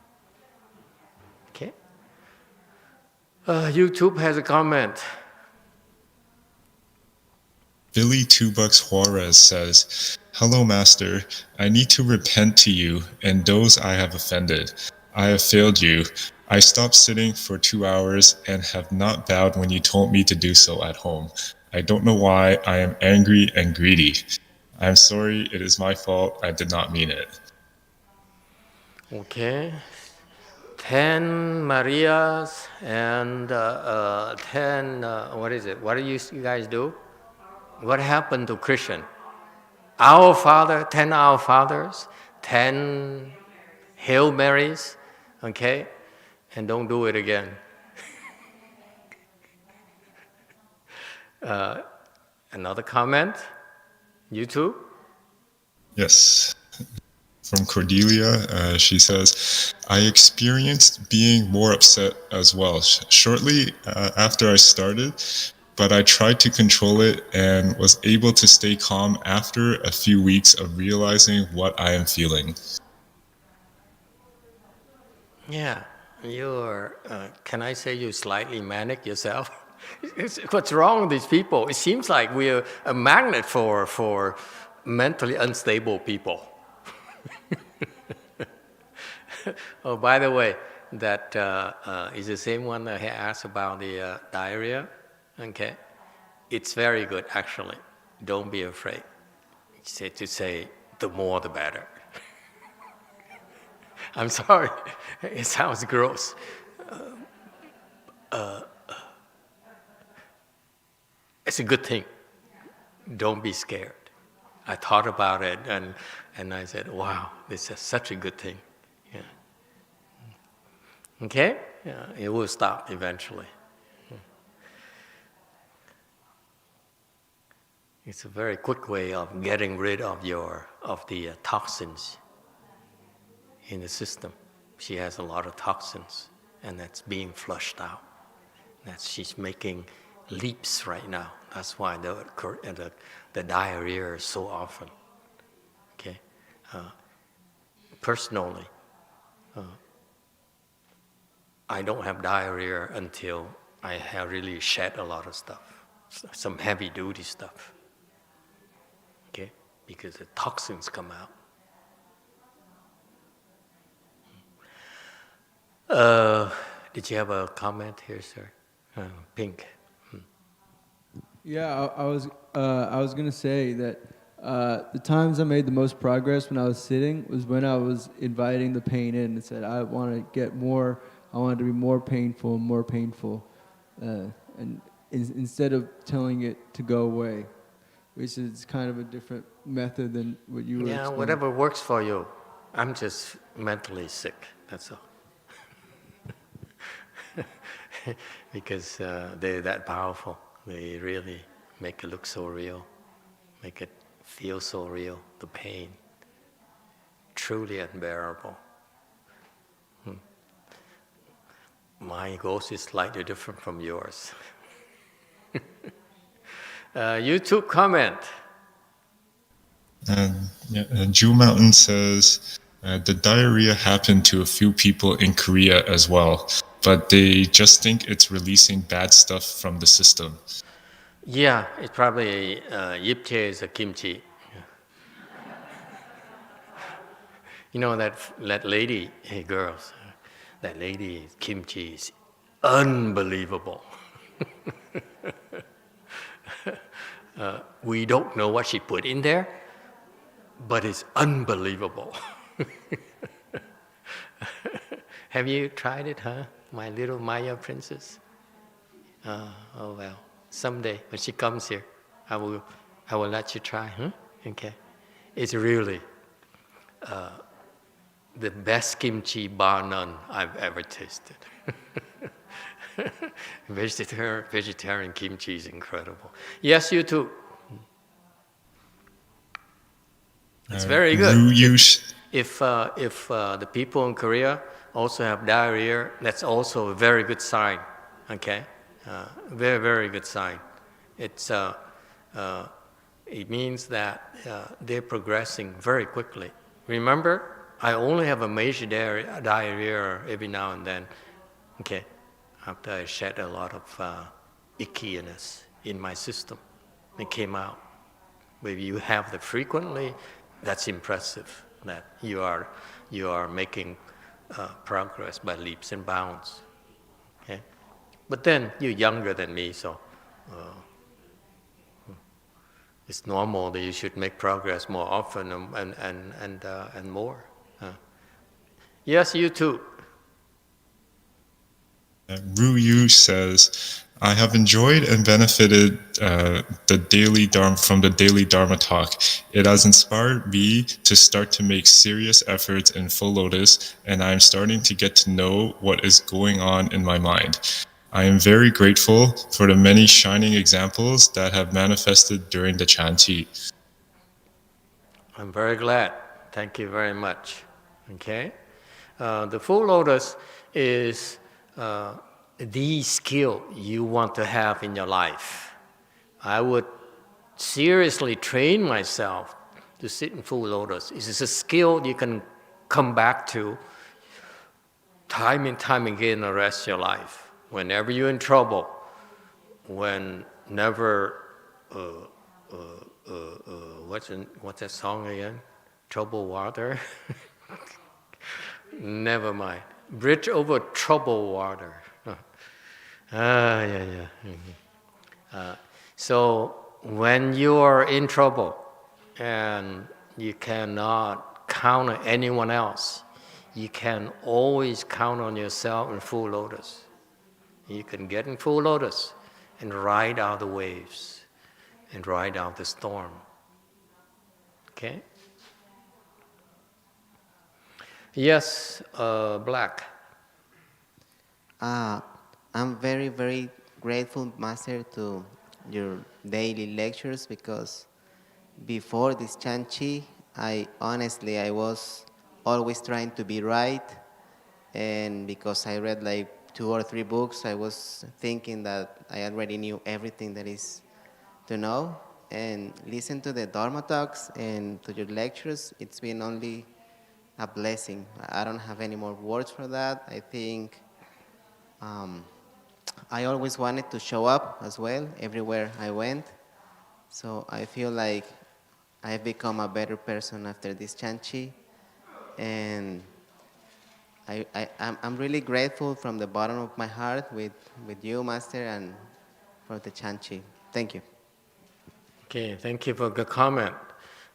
Okay? YouTube has a comment. Billy $2 Juarez says, "Hello, Master. I need to repent to you and those I have offended. I have failed you. I stopped sitting for 2 hours and have not bowed when you told me to do so at home. I don't know why. I am angry and greedy. I am sorry. It is my fault. I did not mean it." Okay. 10 Marias and 10, what is it? What do you guys do? What happened to Christian? Our Father, 10 Our Fathers, 10 Hail Marys, okay? And don't do it again. Another comment? You too? Yes. From Cordelia, she says, "I experienced being more upset as well shortly after I started, but I tried to control it and was able to stay calm after a few weeks of realizing what I am feeling." Yeah, you're, can I say you're slightly manic yourself? What's wrong with these people? It seems like we're a magnet for mentally unstable people. Oh, by the way, that is the same one that I asked about the diarrhea. Okay, it's very good actually. Don't be afraid. To say the more the better. I'm sorry, it sounds gross. It's a good thing. Don't be scared. I thought about it and I said, wow, this is such a good thing. Yeah. Okay? Yeah, it will stop eventually. It's a very quick way of getting rid of the toxins in the system. She has a lot of toxins, and that's being flushed out. She's making leaps right now. That's why the diarrhea is so often. Okay, personally, I don't have diarrhea until I have really shed a lot of stuff, some heavy-duty stuff. Okay, because the toxins come out. Did you have a comment here, sir? Pink. Yeah, I was gonna say that the times I made the most progress when I was sitting was when I was inviting the pain in and said I want to get more. I want it to be more painful, and instead of telling it to go away, which is kind of a different method than what you were. Yeah, whatever works for you. I'm just mentally sick. That's all. Because they're that powerful. They really make it look so real, make it feel so real, the pain. Truly unbearable. My ghost is slightly different from yours. YouTube comment. Jew Mountain says, "The diarrhea happened to a few people in Korea as well, but they just think it's releasing bad stuff from the system." Yeah, it's probably Yipche is a kimchi. You know that lady, hey girls, that lady kimchi is unbelievable. We don't know what she put in there, but it's unbelievable. Have you tried it, huh? My little Maya princess? Oh well, someday when she comes here, I will let you try, huh? Okay. It's really the best kimchi bar none I've ever tasted. Vegetarian kimchi is incredible. Yes, you too. It's very good. Ruyu, If the people in Korea also have diarrhea, that's also a very good sign. Okay, very very good sign. It means that they're progressing very quickly. Remember, I only have a major diarrhea every now and then. Okay, after I shed a lot of ickiness in my system, it came out. But if you have it frequently, that's impressive, that you are making progress by leaps and bounds. Okay? But then you're younger than me, so it's normal that you should make progress more often and more. Yes, you too. Ruyu says, I have enjoyed and benefited from the daily Dharma talk. It has inspired me to start to make serious efforts in full lotus, and I am starting to get to know what is going on in my mind. I am very grateful for the many shining examples that have manifested during the Chanti. I'm very glad. Thank you very much. Okay? The full lotus is the skill you want to have in your life. I would seriously train myself to sit in full lotus. It is a skill you can come back to time and time again the rest of your life. Whenever you're in trouble, whenever, what's that song again? Troubled water? Never mind. Bridge over troubled water. Yeah. So when you are in trouble and you cannot count on anyone else, you can always count on yourself in full lotus. You can get in full lotus and ride out the waves and ride out the storm. Okay? Yes, Black. I'm very, very grateful, Master, to your daily lectures, because before this Chanchi, I was always trying to be right, and because I read like 2 or 3 books, I was thinking that I already knew everything that is to know. And listen to the Dharma talks and to your lectures, it's been only a blessing. I don't have any more words for that. I think I always wanted to show up as well everywhere I went. So I feel like I've become a better person after this Chanchi. And I'm really grateful from the bottom of my heart with you, Master, and for the Chanchi. Thank you. Okay, thank you for the comment.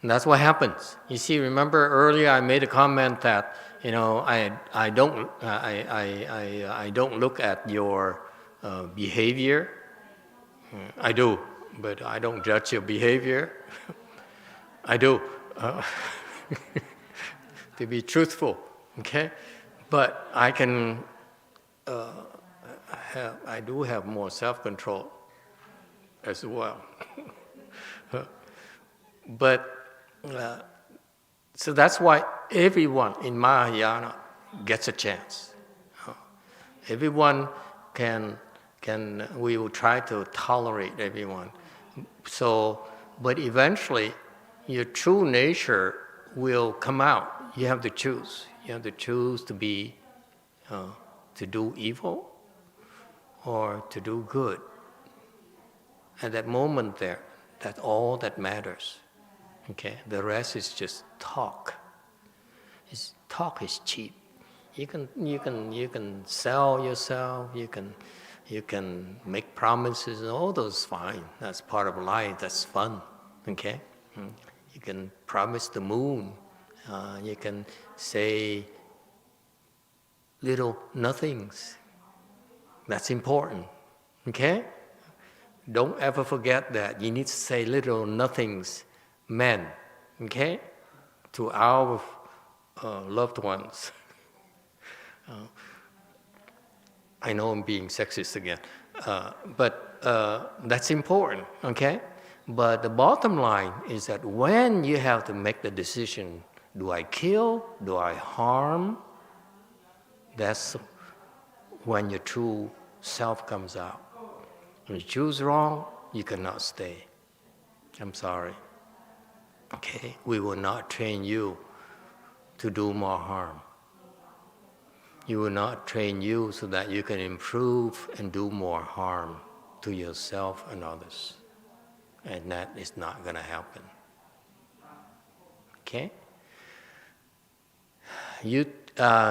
And that's what happens. You see, remember earlier I made a comment that I don't look at your behavior. I do, but I don't judge your behavior. I do, to be truthful. Okay, but I can. I do have more self-control as well. But so that's why everyone in Mahayana gets a chance. Everyone we will try to tolerate everyone. So, but eventually, your true nature will come out. You have to choose. You have to choose to be, to do evil or to do good. At that moment there, that's all that matters. Okay, the rest is just talk. Talk is cheap. You can sell yourself. You can make promises. All those fine. That's part of life. That's fun. Okay, you can promise the moon. You can say little nothings. That's important. Okay, don't ever forget that. You need to say little nothings. Men, okay, to our loved ones. I know I'm being sexist again, but that's important, okay? But the bottom line is that when you have to make the decision, do I kill, do I harm, that's when your true self comes out. When you choose wrong, you cannot stay. I'm sorry. Okay, we will not train you to do more harm. You will not train you so that you can improve and do more harm to yourself and others. and that is not going to happen. Okay? You,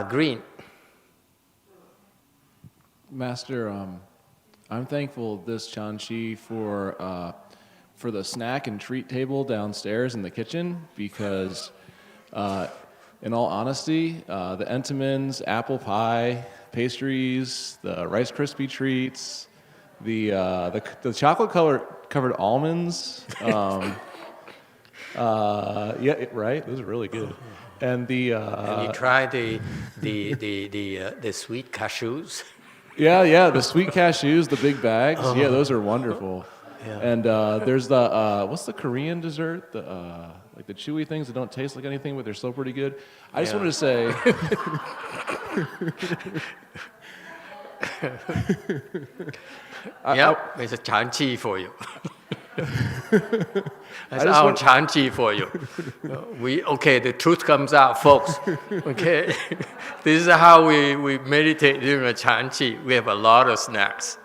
Green. Master, I'm thankful this Chanchi for the snack and treat table downstairs in the kitchen because, in all honesty, the Entenmann's, apple pie, pastries, the Rice Krispie treats, the chocolate covered almonds, right? Those are really good. And And you try the sweet cashews. Yeah, the sweet cashews, the big bags. Yeah, those are wonderful. Yeah. And there's the what's the Korean dessert? The like the chewy things that don't taste like anything, but they're still pretty good. I just wanted to say. Yep, it's a chanchi for you. That's our chanchi for you. The truth comes out, folks. Okay, this is how we meditate during a chanchi. We have a lot of snacks.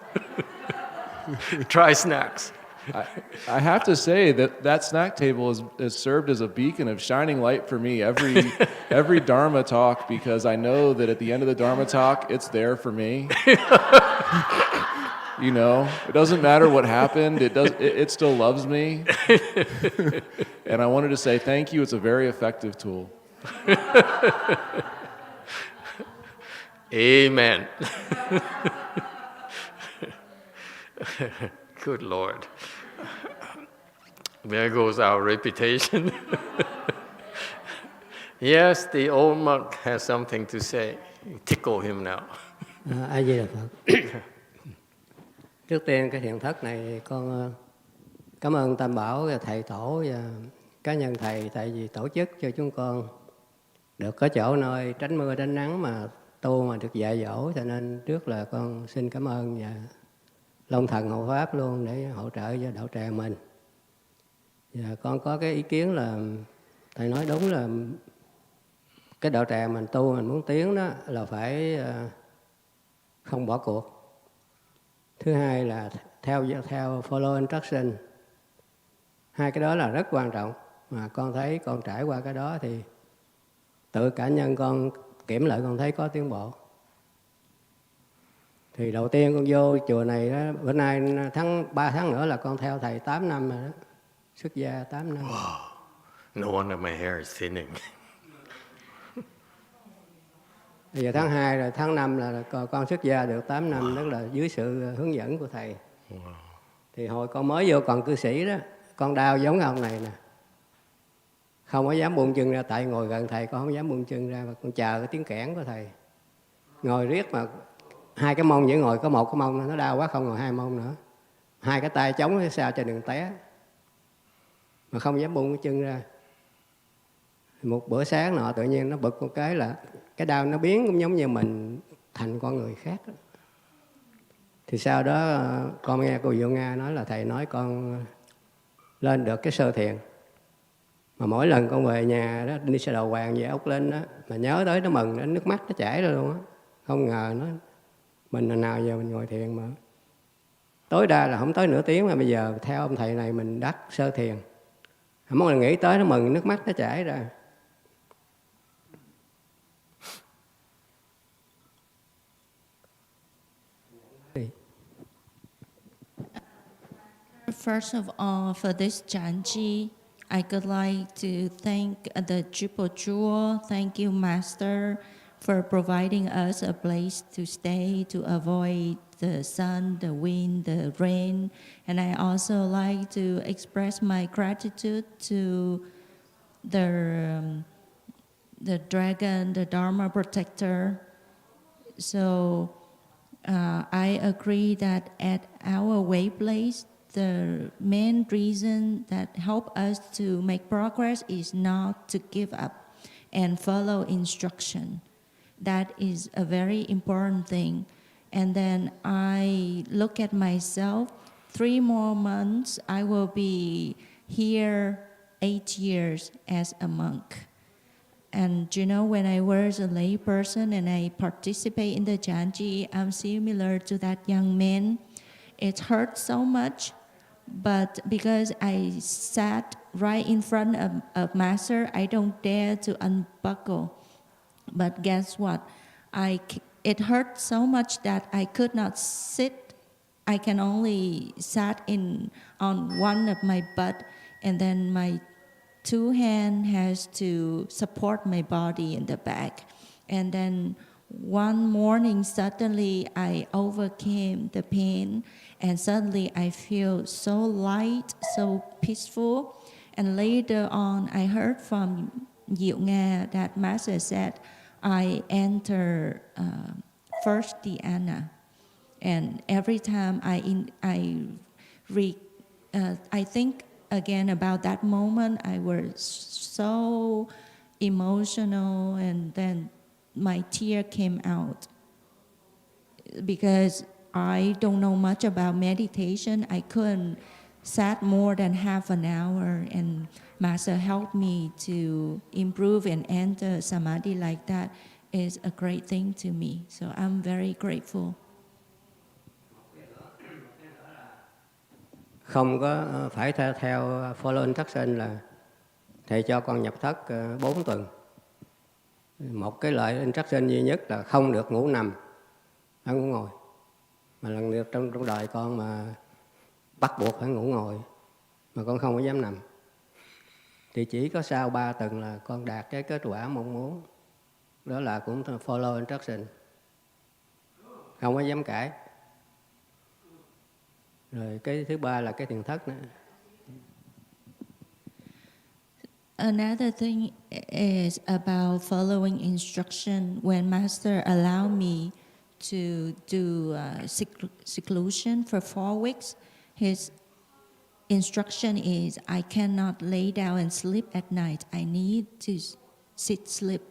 Try snacks. I have to say that snack table is served as a beacon of shining light for me every Dharma talk, because I know that at the end of the Dharma talk, it's there for me. You know, it doesn't matter what happened. It still loves me. And I wanted to say thank you. It's a very effective tool. Amen. Good Lord. There goes our reputation. Yes, the old monk has something to say. Tickle him now. A Di Đà Phật. Trước tiên cái thiền thất này con cảm ơn Tam Bảo và thầy tổ và cá nhân thầy, tại vì tổ chức cho chúng con được có chỗ nơi tránh mưa tránh nắng mà tu mà được dạy dỗ, cho nên trước là con xin cảm ơn và Long Thần hộ pháp luôn để hỗ trợ cho đạo tràng mình. Và con có cái ý kiến là thầy nói đúng là cái đạo tràng mình tu mình muốn tiến đó là phải không bỏ cuộc. Thứ hai là theo follow instruction. Hai cái đó là rất quan trọng. Mà con thấy con trải qua cái đó thì tự cá nhân con kiểm lại con thấy có tiến bộ. Thì đầu tiên con vô chùa này đó, bữa nay 3 tháng nữa là con theo thầy 8 năm rồi đó. Xuất gia 8 năm. Wow. No wonder my hair is thinning. Bây giờ tháng 2 rồi, tháng 5 là con xuất gia được 8 năm, tức là dưới sự hướng dẫn của thầy. Wow. Thì hồi con mới vô còn cư sĩ đó, con đau giống ông này nè. Không có dám buông chân ra, tại ngồi gần thầy con không dám buông chân ra, mà con chờ cái tiếng kẽn của thầy. Ngồi riết mà hai cái mông chỉ ngồi có một cái mông nó đau quá, không ngồi hai mông nữa. Hai cái tay chống sao cho đừng té. Mà không dám buông cái chân ra. Một bữa sáng nọ tự nhiên nó bực một cái là cái đau nó biến cũng giống như mình thành con người khác đó. Thì sau đó con nghe cô Diệu Nga nói là thầy nói con lên được cái sơ thiền. Mà mỗi lần con về nhà đó, đi xe đầu hoàng về ốc lên đó, mà nhớ tới nó mừng, nó nước mắt nó chảy ra luôn á. Không ngờ nó mình là nào giờ mình ngồi thiền mà tối đa là không tới nửa tiếng, mà bây giờ theo ông thầy này mình đắc sơ thiền. Mỗi lần nghĩ tới nó mừng, nước mắt nó chảy ra. First of all, for this Chanchi, I would like to thank the Triple Jewel. Thank you, Master, for providing us a place to stay to avoid the sun, the wind, the rain. And I also like to express my gratitude to the dragon, the Dharma protector. So I agree that at our way place, the main reason that help us to make progress is not to give up and follow instruction. That is a very important thing. And then I look at myself, 3 more months, I will be here 8 years as a monk. And you know, when I was a lay person and I participate in the Chanchi, I'm similar to that young man. It hurts so much, But because I sat right in front of Master, I don't dare to unbuckle. But guess what? It hurt so much that I could not sit. I can only sat on one of my butt, and then my two hands has to support my body in the back. And then one morning, suddenly I overcame the pain, and suddenly I feel so light, so peaceful. And later on, I heard from YongHua that Master said, I enter first dhyana. And every time I think again about that moment, I was so emotional, and then my tear came out because I don't know much about meditation. I couldn't sat more than half an hour, and Master helped me to improve and enter samadhi like that. Is a great thing to me. So I'm very grateful. Không có phải theo follow instruction là thầy cho con nhập thất 4 tuần. Một cái lợi instruction duy nhất là không được ngủ nằm, phải ngủ ngồi. Mà lần lượt trong đời con mà bắt buộc phải ngủ ngồi, mà con không có dám nằm. Thì chỉ có sau 3 tuần là con đạt cái kết quả mong muốn. Đó là cũng follow instruction, không có dám cãi. Rồi cái thứ ba là cái thiền thất nữa. Another thing is about following instruction. When Master allowed me to do seclusion for 4 weeks, his instruction is I cannot lay down and sleep at night. I need to sleep.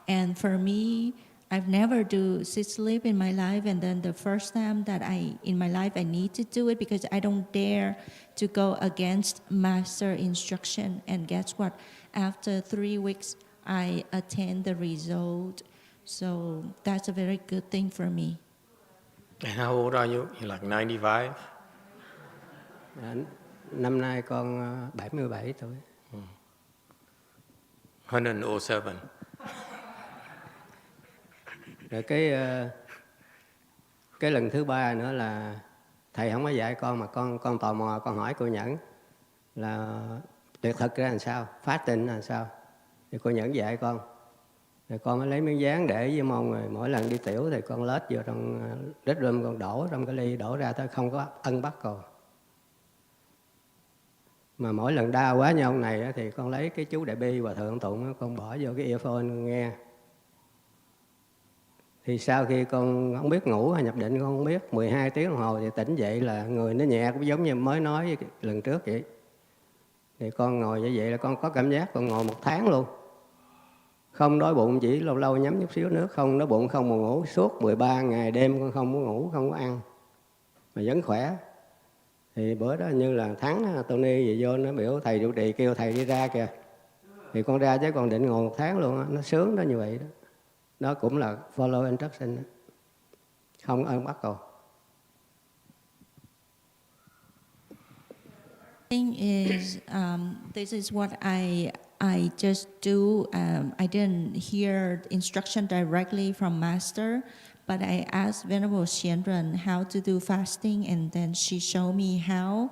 And for me, I've never do sit sleep in my life, and then the first time that in my life I need to do it because I don't dare to go against Master instruction. And guess what? After 3 weeks, I attained the result. So that's a very good thing for me. And how old are you? You're like 95? Năm nay con 77 tuổi. 107. Rồi cái lần thứ ba nữa là thầy không có dạy con, mà con tò mò con hỏi cô Nhẫn là tuyệt thực ra làm sao, phát tịnh là sao. Thì cô Nhẫn dạy con. Rồi con mới lấy miếng dán để với mông, rồi mỗi lần đi tiểu thì con lết vô trong restroom, con đổ trong cái ly, đổ ra tới không có ân bắt cầu. Mà mỗi lần đau quá như ông này thì con lấy cái chú Đại Bi và Thượng Tụng, con bỏ vô cái earphone nghe. Thì sau khi con không biết ngủ hay nhập định, con không biết, 12 tiếng đồng hồ thì tỉnh dậy là người nó nhẹ, cũng giống như mới nói lần trước vậy. Thì con ngồi như vậy là con có cảm giác con ngồi 1 tháng luôn. Không đói bụng, chỉ lâu lâu nhắm chút xíu nước, không đói bụng, không buồn ngủ. Suốt 13 ngày đêm con không có ngủ, không có ăn, mà vẫn khỏe. Thì bữa đó như là Thắng, Tony gì vô nó biểu thầy trụ trì kêu thầy đi ra kìa. Thì con ra chứ còn định ngồi 1 tháng luôn đó. Nó sướng đó như vậy đó. Đó cũng là follow instruction đó. Không ơn bắt cầu. Thing is, this is what I just do. I didn't hear instruction directly from Master, but I asked Venerable Xianren how to do fasting, and then she showed me how.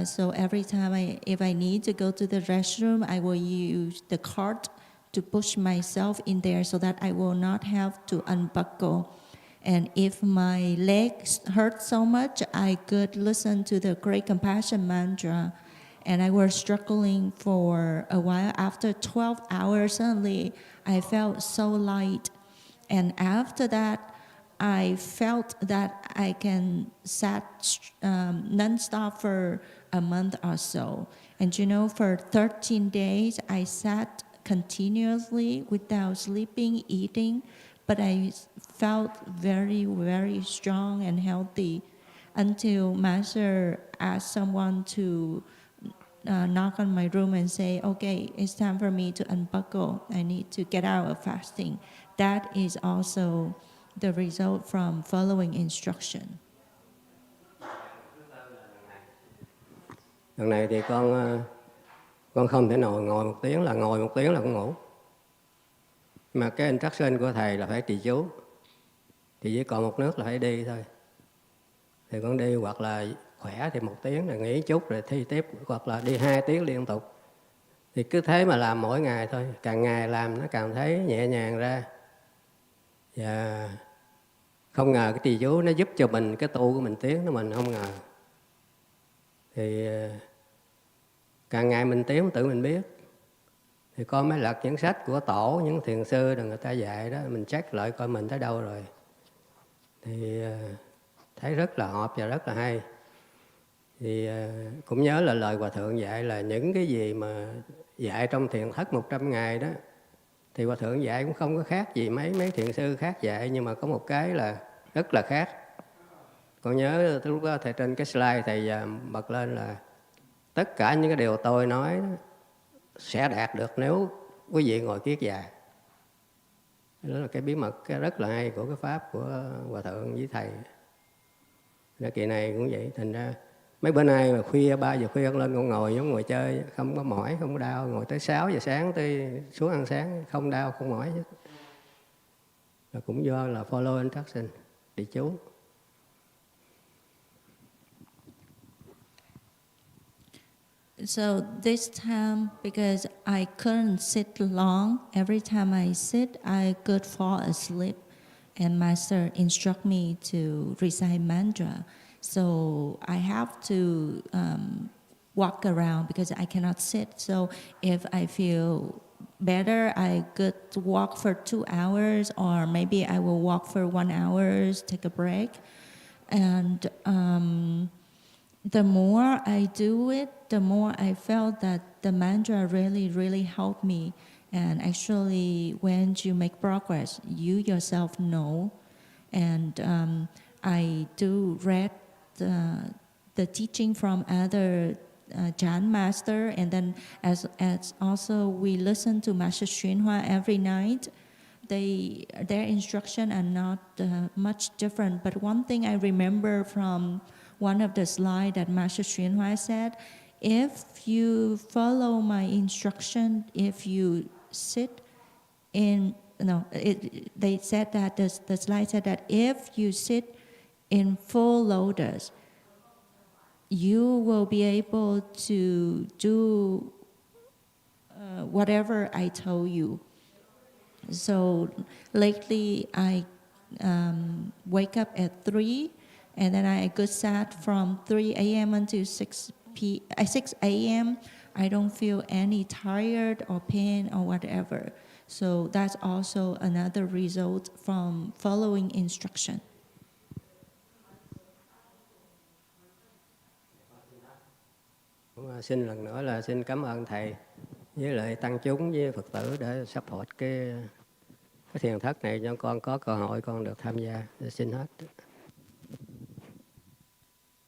So every time if I need to go to the restroom, I will use the cart to push myself in there so that I will not have to unbuckle. And if my legs hurt so much, I could listen to the Great Compassion mantra. And I was struggling for a while. After 12 hours, suddenly I felt so light. And after that, I felt that I can sat non-stop for a month or so. And for 13 days, I sat continuously without sleeping, eating, but I felt very, very strong and healthy until Master asked someone to knock on my room and say, okay, it's time for me to unbuckle. I need to get out of fasting. That is also the result from following instruction. Lần này thì con không thể nào ngồi 1 tiếng là ngồi 1 tiếng là con ngủ. Mà cái instruction của thầy là phải trì chú. Thì chỉ còn một nước là phải đi thôi. Thì con đi hoặc là khỏe thì 1 tiếng là nghỉ chút rồi thi tiếp, hoặc là đi 2 tiếng liên tục. Thì cứ thế mà làm mỗi ngày thôi, càng ngày làm nó càng thấy nhẹ nhàng ra. Và không ngờ cái trì chú nó giúp cho mình, cái tu của mình tiến nó mình không ngờ. Thì càng ngày mình tiến tự mình biết. Thì con mới lật những sách của tổ, những thiền sư rồi người ta dạy đó, mình check lại coi mình tới đâu rồi. Thì thấy rất là hợp và rất là hay. Thì cũng nhớ là lời Hòa Thượng dạy là những cái gì mà dạy trong thiền thất 100 ngày đó, thì Hòa Thượng dạy cũng không có khác gì mấy thiền sư khác dạy, nhưng mà có một cái là rất là khác. Còn nhớ lúc đó thầy trên cái slide thầy bật lên là tất cả những cái điều tôi nói đó sẽ đạt được nếu quý vị ngồi kiết già. Đó là cái bí mật cái rất là hay của cái pháp của Hòa Thượng với thầy. Đó, kỳ này cũng vậy. Thành ra mấy bữa nay mà khuya 3 giờ khuya lên con ngồi giống ngồi chơi, không có mỏi, không có đau. Ngồi tới 6 giờ sáng tới xuống ăn sáng, không đau, không mỏi hết. Là cũng do là follow instruction, đi chú. So this time, because I couldn't sit long, every time I sit, I could fall asleep. And Master instruct me to recite mantra. So I have to walk around because I cannot sit. So if I feel better, I could walk for 2 hours, or maybe I will walk for 1 hour, take a break. And the more I do it, the more I felt that the mantra really, really helped me. And actually, when you make progress, you yourself know. And I do read the teaching from other Chan master, and then as also we listen to Master YongHua every night. Their instruction are not much different, but one thing I remember from one of the slides that Master YongHua said, if you follow my instruction, if you sit in, they said that, the slide said that if you sit in full lotus, you will be able to do whatever I told you. So lately I wake up at 3, and then I go sat from 3 a.m. until 6 a.m. I don't feel any tired or pain or whatever. So that's also another result from following instruction. Xin lần nữa là xin cảm ơn thầy với lại tăng chúng với Phật tử để support cái thiền thất này cho con có cơ hội con được tham gia. Xin hết.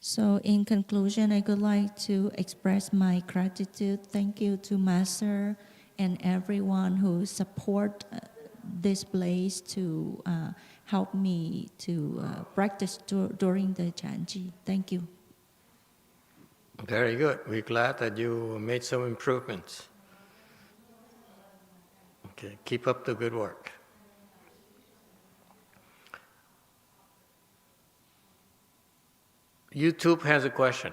So in conclusion, I would like to express my gratitude. Thank you to Master and everyone who support this place to help me to practice during the Chanchi. Thank you. Very good. We're glad that you made some improvements. Okay, keep up the good work. YouTube has a question.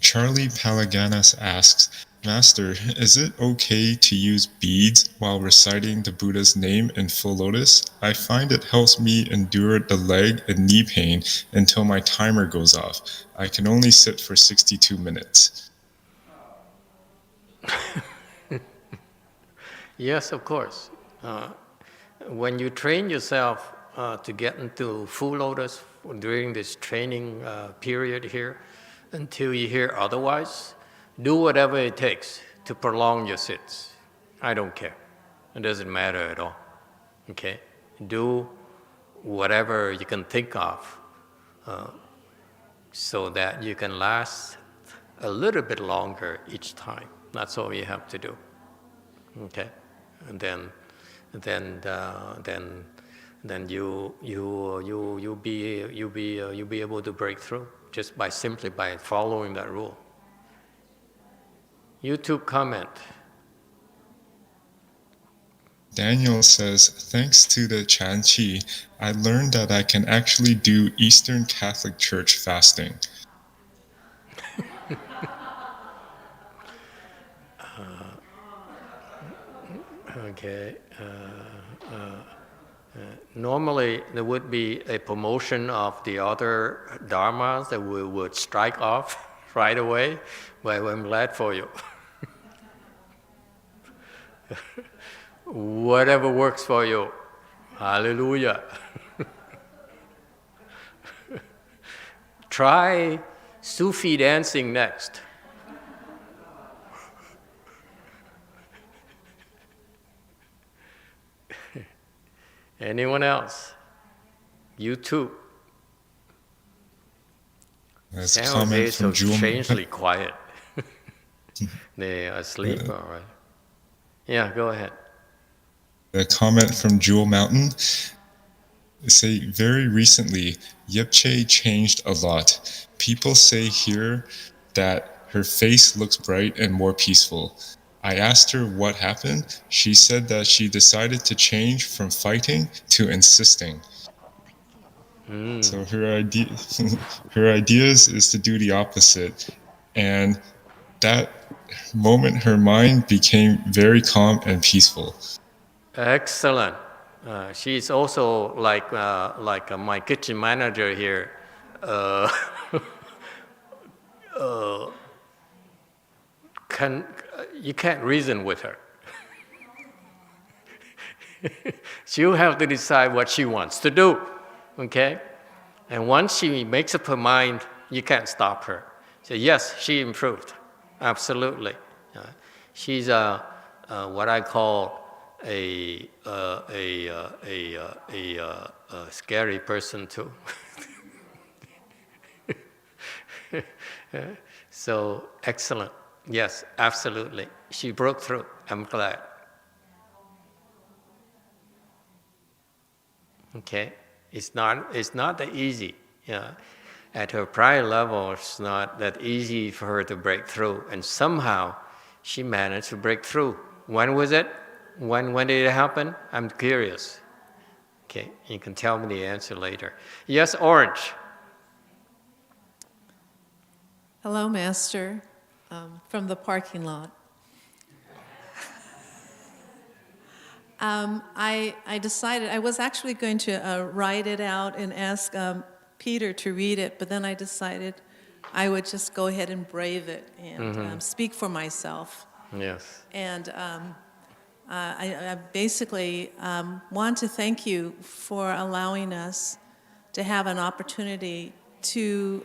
Charlie Palaganas asks, Master, is it okay to use beads while reciting the Buddha's name in full lotus? I find it helps me endure the leg and knee pain until my timer goes off. I can only sit for 62 minutes. Yes, of course. When you train yourself to get into full lotus during this training period here, until you hear otherwise, do whatever it takes to prolong your sits. I don't care. It doesn't matter at all. Okay? Do whatever you can think of so that you can last a little bit longer each time. That's all you have to do. Okay? And then you'll be able to break through. just by simply by following that rule. YouTube comment. Daniel says, thanks to the Chanqi, I learned that I can actually do Eastern Catholic Church fasting. Okay. Normally, there would be a promotion of the other dharmas that we would strike off right away, but I'm glad for you. Whatever works for you. Hallelujah. Try Sufi dancing next. Anyone else? You too. There's a San comment Jose is so from Jumi. strangely quiet. They are asleep, all right. Yeah, go ahead. A comment from Jewel Mountain. Say, very recently, Yepche changed a lot. People say here that her face looks bright and more peaceful. I asked her what happened. She said that she decided to change from fighting to insisting. So her ideas is to do the opposite. And that moment, her mind became very calm and peaceful. Excellent. She's also like my kitchen manager here. You can't reason with her. She'll have to decide what she wants to do, okay? And once she makes up her mind, you can't stop her. So yes, she improved, absolutely. She's what I call a scary person too. So excellent. Yes, absolutely. She broke through. I'm glad. Okay, it's not that easy. Yeah, at her prior level, it's not that easy for her to break through, and somehow she managed to break through. When was it? When did it happen? I'm curious. Okay, you can tell me the answer later. Yes, Orange. Hello, Master, from the parking lot. I decided, I was actually going to write it out and ask Peter to read it, but then I decided I would just go ahead and brave it and speak for myself. Yes. And I basically want to thank you for allowing us to have an opportunity to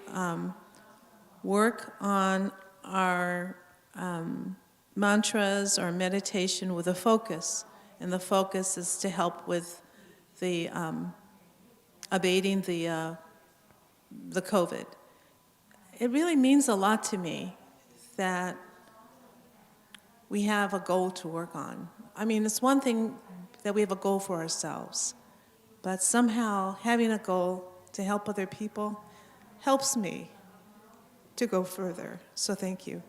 work on our mantras or meditation with a focus. And the focus is to help with the abating the COVID. It really means a lot to me that we have a goal to work on. I mean, it's one thing that we have a goal for ourselves, but somehow having a goal to help other people helps me to go further. So thank you.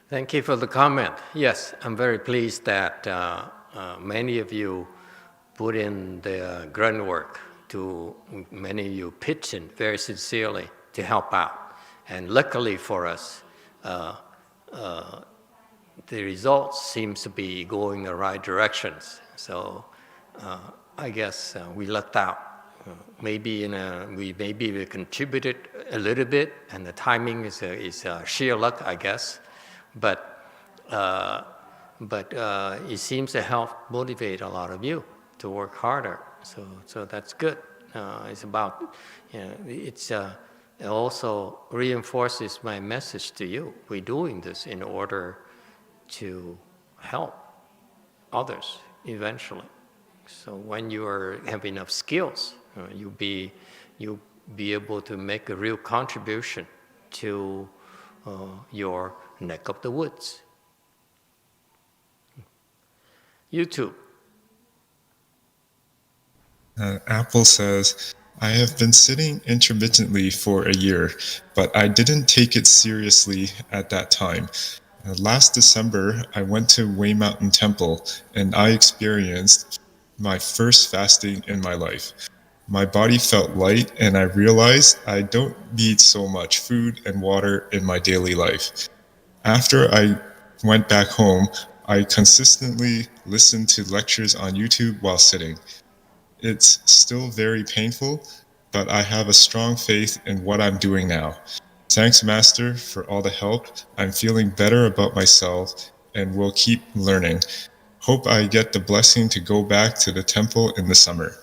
Thank you for the comment. Yes, I'm very pleased that many of you put in the grunt work. Many of you pitch in very sincerely to help out. And luckily for us, the results seems to be going the right directions. So I guess we lucked out. Maybe we contributed a little bit, and the timing is sheer luck, I guess. But it seems to help motivate a lot of you to work harder. So that's good. It's about, it also reinforces my message to you. We're doing this in order to help others eventually. So when you have enough skills, you'll be able to make a real contribution to your neck of the woods. YouTube. Apple says, I have been sitting intermittently for a year, but I didn't take it seriously at that time. Last December, I went to Way Mountain Temple and I experienced my first fasting in my life. My body felt light and I realized I don't need so much food and water in my daily life. After I went back home, I consistently listened to lectures on YouTube while sitting. It's still very painful, but I have a strong faith in what I'm doing now. Thanks, Master, for all the help. I'm feeling better about myself and will keep learning. Hope I get the blessing to go back to the temple in the summer.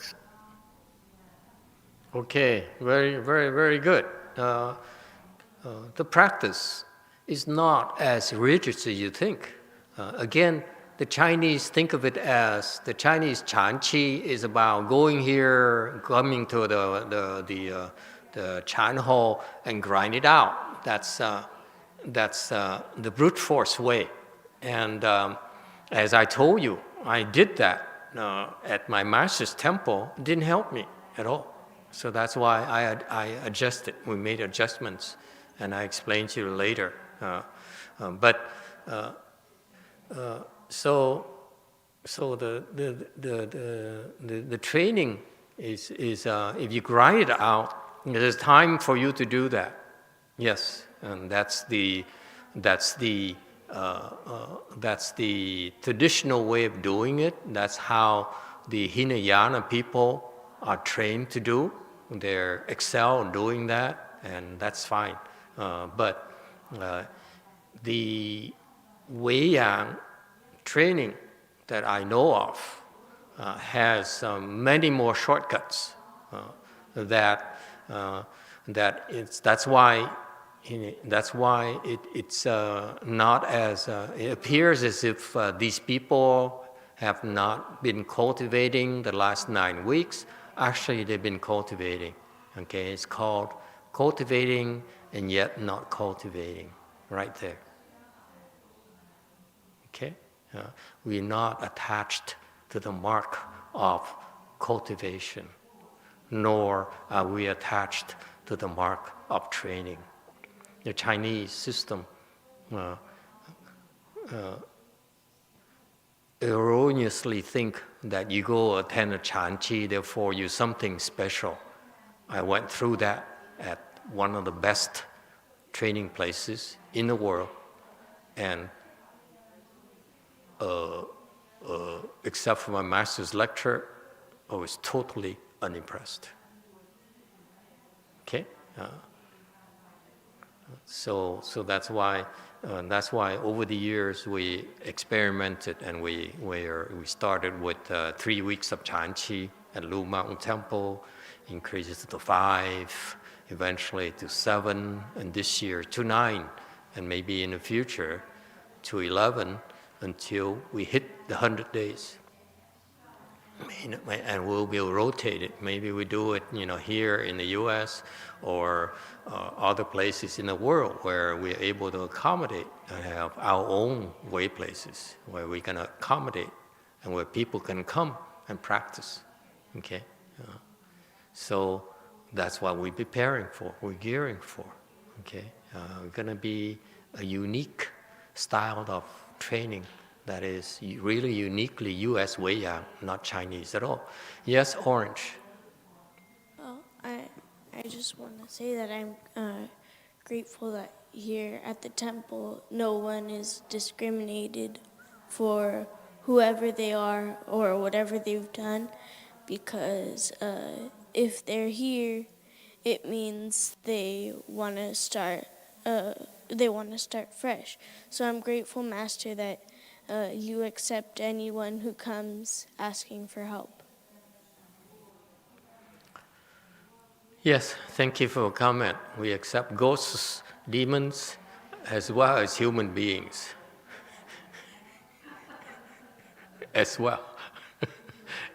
Okay, very, very, very good. The practice is not as rigid as you think. Again, the Chinese think of it as the Chinese Chanqi is about going here, coming to the Chan hall and grind it out. That's the brute force way. And as I told you, I did that at my master's temple. It didn't help me at all. So that's why I adjusted. We made adjustments, and I explained to you later. So the training is if you grind it out, there's time for you to do that. Yes, and that's the traditional way of doing it. That's how the Hinayana people are trained to do. They excel in doing that, and that's fine. But the Weiyang training that I know of has many more shortcuts. That's why it's not as it appears as if these people have not been cultivating the last 9 weeks. Actually, they've been cultivating. Okay, it's called cultivating and yet not cultivating, right there. Okay, we're not attached to the mark of cultivation, nor are we attached to the mark of training. The Chinese system erroneously think that you go attend a Chanqi, therefore you're something special. I went through that at one of the best training places in the world, and except for my master's lecture, I was totally unimpressed. Okay, so that's why over the years we experimented, and we started with 3 weeks of Chanqi at Lu Mountain Temple, increases to 5, eventually to 7, and this year to 9, and maybe in the future to 11, until we hit the 100 days. And we'll rotate it. Maybe we do it, here in the U.S. or other places in the world where we're able to accommodate and have our own way places where we can accommodate and where people can come and practice. Okay, so that's what we're preparing for. We're gearing for. Okay, we're going to be a unique style of training that is really uniquely U.S. Weiyang, not Chinese at all. Yes, Orange. Well, I just want to say that I'm grateful that here at the temple, no one is discriminated for whoever they are or whatever they've done, because if they're here, it means they want to start fresh. So I'm grateful, Master, that you accept anyone who comes asking for help. Yes, thank you for your comment. We accept ghosts, demons, as well as human beings. As well.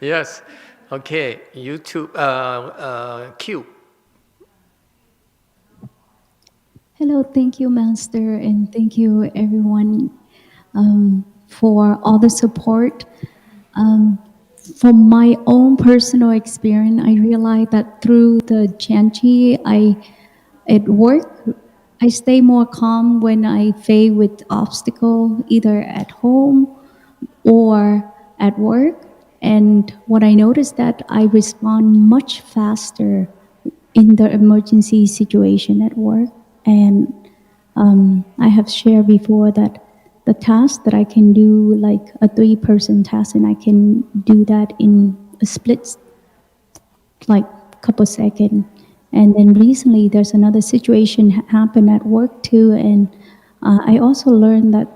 Yes, okay, YouTube, Q. Hello, thank you, Master, and thank you, everyone, for all the support. from my own personal experience, I realized that through the Chanchi, at work, I stay more calm when I face with obstacle, either at home or at work. And what I noticed that I respond much faster in the emergency situation at work. And I have shared before that the task that I can do, like a 3-person task, and I can do that in a split, like couple seconds. And then recently, there's another situation happened at work too, and I also learned that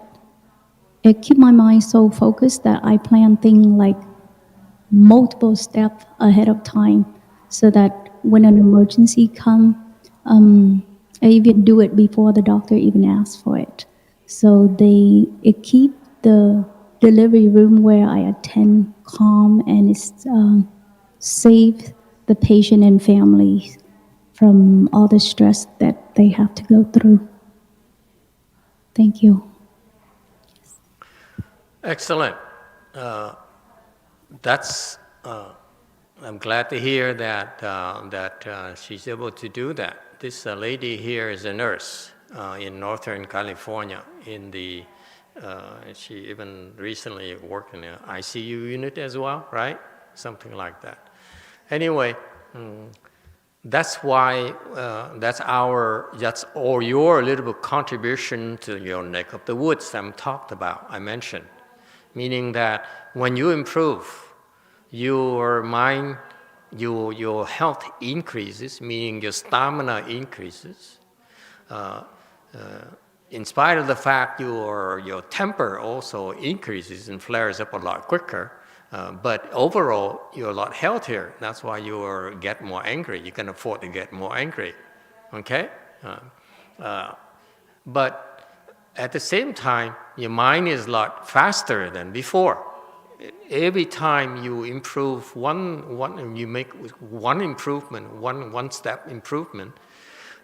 it keep my mind so focused that I plan things like multiple steps ahead of time, so that when an emergency comes, I even do it before the doctor even asks for it. So it keep the delivery room where I attend calm, and it's save the patient and family from all the stress that they have to go through. Thank you. Excellent. That's. I'm glad to hear that she's able to do that. This lady here is a nurse in Northern California. She even recently worked in an ICU unit as well, right? Something like that. Anyway, that's why that's all your little bit contribution to your neck of the woods I mentioned, meaning that when you improve, your mind, your health increases, meaning your stamina increases. In spite of the fact your temper also increases and flares up a lot quicker, but overall you're a lot healthier. That's why you get more angry. You can afford to get more angry, okay? But at the same time, your mind is a lot faster than before. Every time you improve you make one improvement, one step improvement,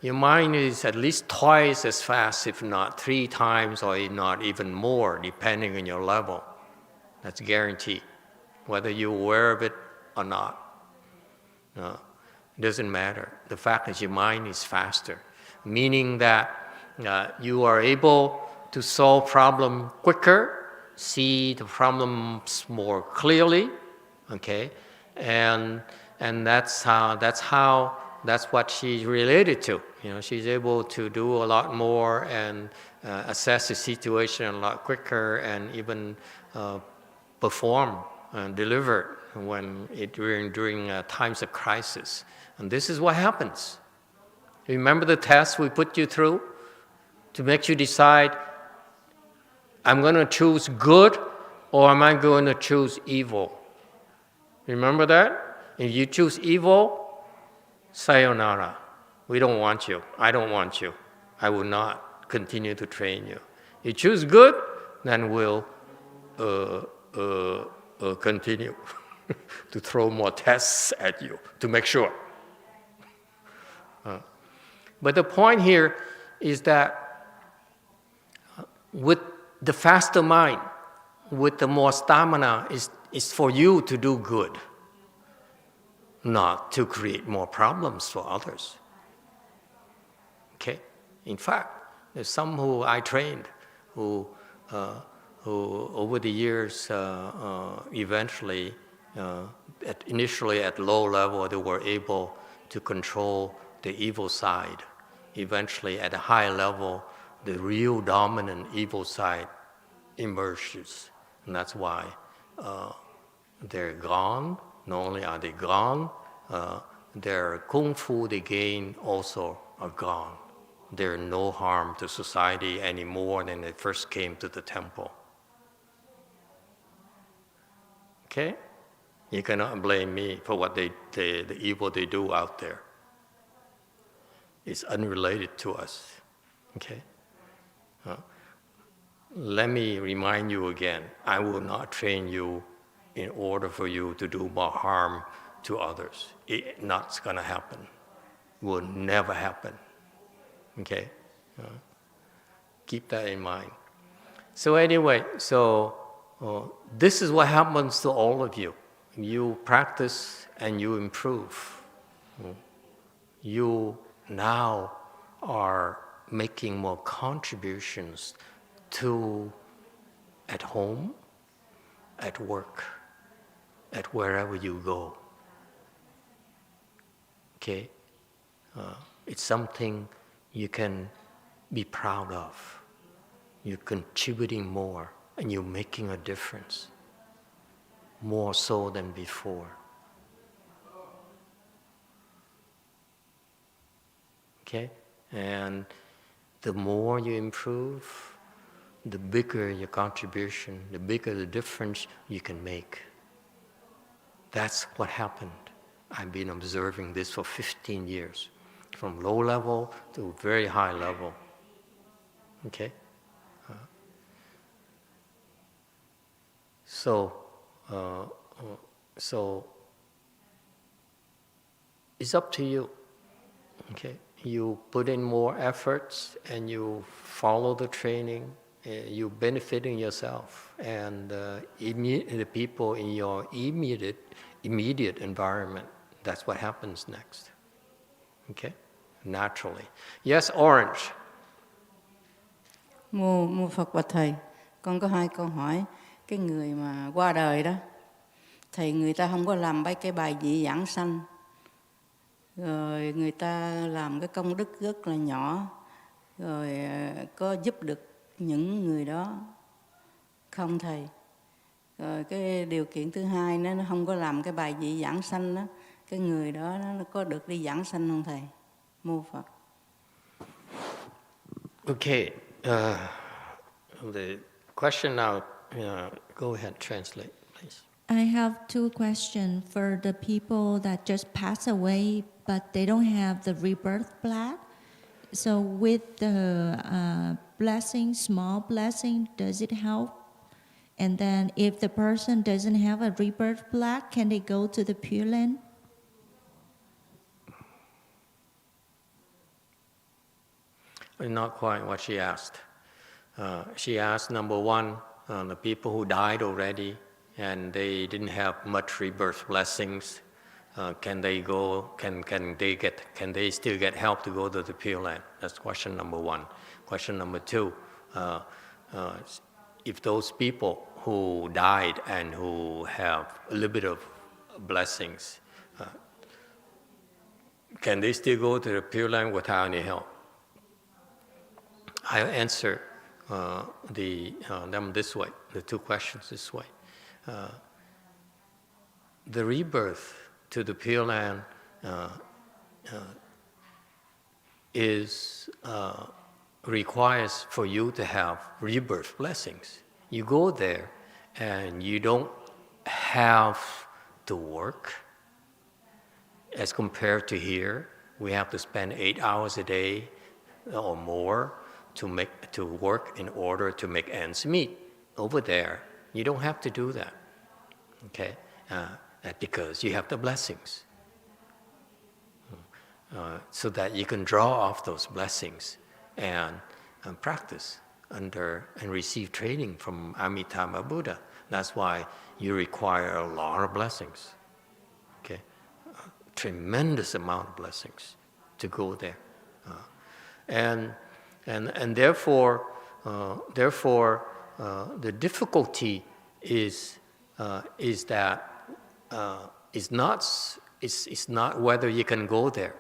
your mind is at least twice as fast, if not 3 times, or not even more, depending on your level. That's guaranteed, whether you're aware of it or not. No, it doesn't matter. The fact is your mind is faster, meaning that you are able to solve problem quicker, see the problems more clearly, okay, and that's what she's related to. She's able to do a lot more and assess the situation a lot quicker, and even perform and deliver during times of crisis. And this is what happens. Remember the test we put you through to make you decide, I'm going to choose good or am I going to choose evil? Remember that? If you choose evil, sayonara. We don't want you. I don't want you. I will not continue to train you. You choose good, then we'll continue to throw more tests at you to make sure. But the point here is that with the faster mind, with the more stamina, is for you to do good, not to create more problems for others. Okay? In fact, there's some who I trained who over the years eventually, initially at low level, they were able to control the evil side. Eventually, at a high level, the real dominant evil side emerges. And that's why they're gone. Not only are they gone, their kung fu they gain also are gone. They're no harm to society any more than they first came to the temple. Okay? You cannot blame me for what the evil they do out there. It's unrelated to us. Okay? Let me remind you again, I will not train you in order for you to do more harm to others. It's not going to happen. It will never happen. Okay? Keep that in mind. So anyway, this is what happens to all of you. you practice and you improve. You now are making more contributions to at home, at work, at wherever you go. Okay? It's something you can be proud of. You're contributing more and you're making a difference, more so than before. Okay? And the more you improve, the bigger your contribution, the bigger the difference you can make. That's what happened. I've been observing this for 15 years, from low level to very high level. Okay? So it's up to you. Okay? You put in more efforts and you follow the training, you benefiting yourself and the people in your immediate environment. That's what happens next. Okay? Naturally. Yes, Orange. Mô Phật và Thầy, con có 2 câu hỏi. Cái người mà qua đời đó, Thầy người ta không có làm cái bài vị giảng sanh, rồi người ta làm cái công đức rất là nhỏ, rồi có giúp được những người đó không Thầy? Rồi cái điều kiện thứ hai nó không có làm cái bài vị giảng sanh đó, cái người đó nó có được đi giảng sanh không Thầy? Mô Phật. Okay. The question now, go ahead, translate, please. I have 2 questions for the people that just passed away, but they don't have the rebirth blood. So with the blessing, small blessing, does it help? And then if the person doesn't have a rebirth blood, can they go to the Pure Land? Not quite what she asked. She asked, number one, the people who died already and they didn't have much rebirth blessings, can they go? Can they still get help to go to the Pure Land? That's question number one. Question number two, if those people who died and who have a little bit of blessings, can they still go to the Pure Land without any help? I answer them this way, the 2 questions this way. The rebirth to the Pure Land requires for you to have rebirth blessings. You go there and you don't have to work. As compared to here, we have to spend 8 hours a day or more to work in order to make ends meet. Over there, you don't have to do that, okay? Because you have the blessings, so that you can draw off those blessings and practice and receive training from Amitabha Buddha. That's why you require a lot of blessings, okay? A tremendous amount of blessings to go there, and therefore, the difficulty is not whether you can go there,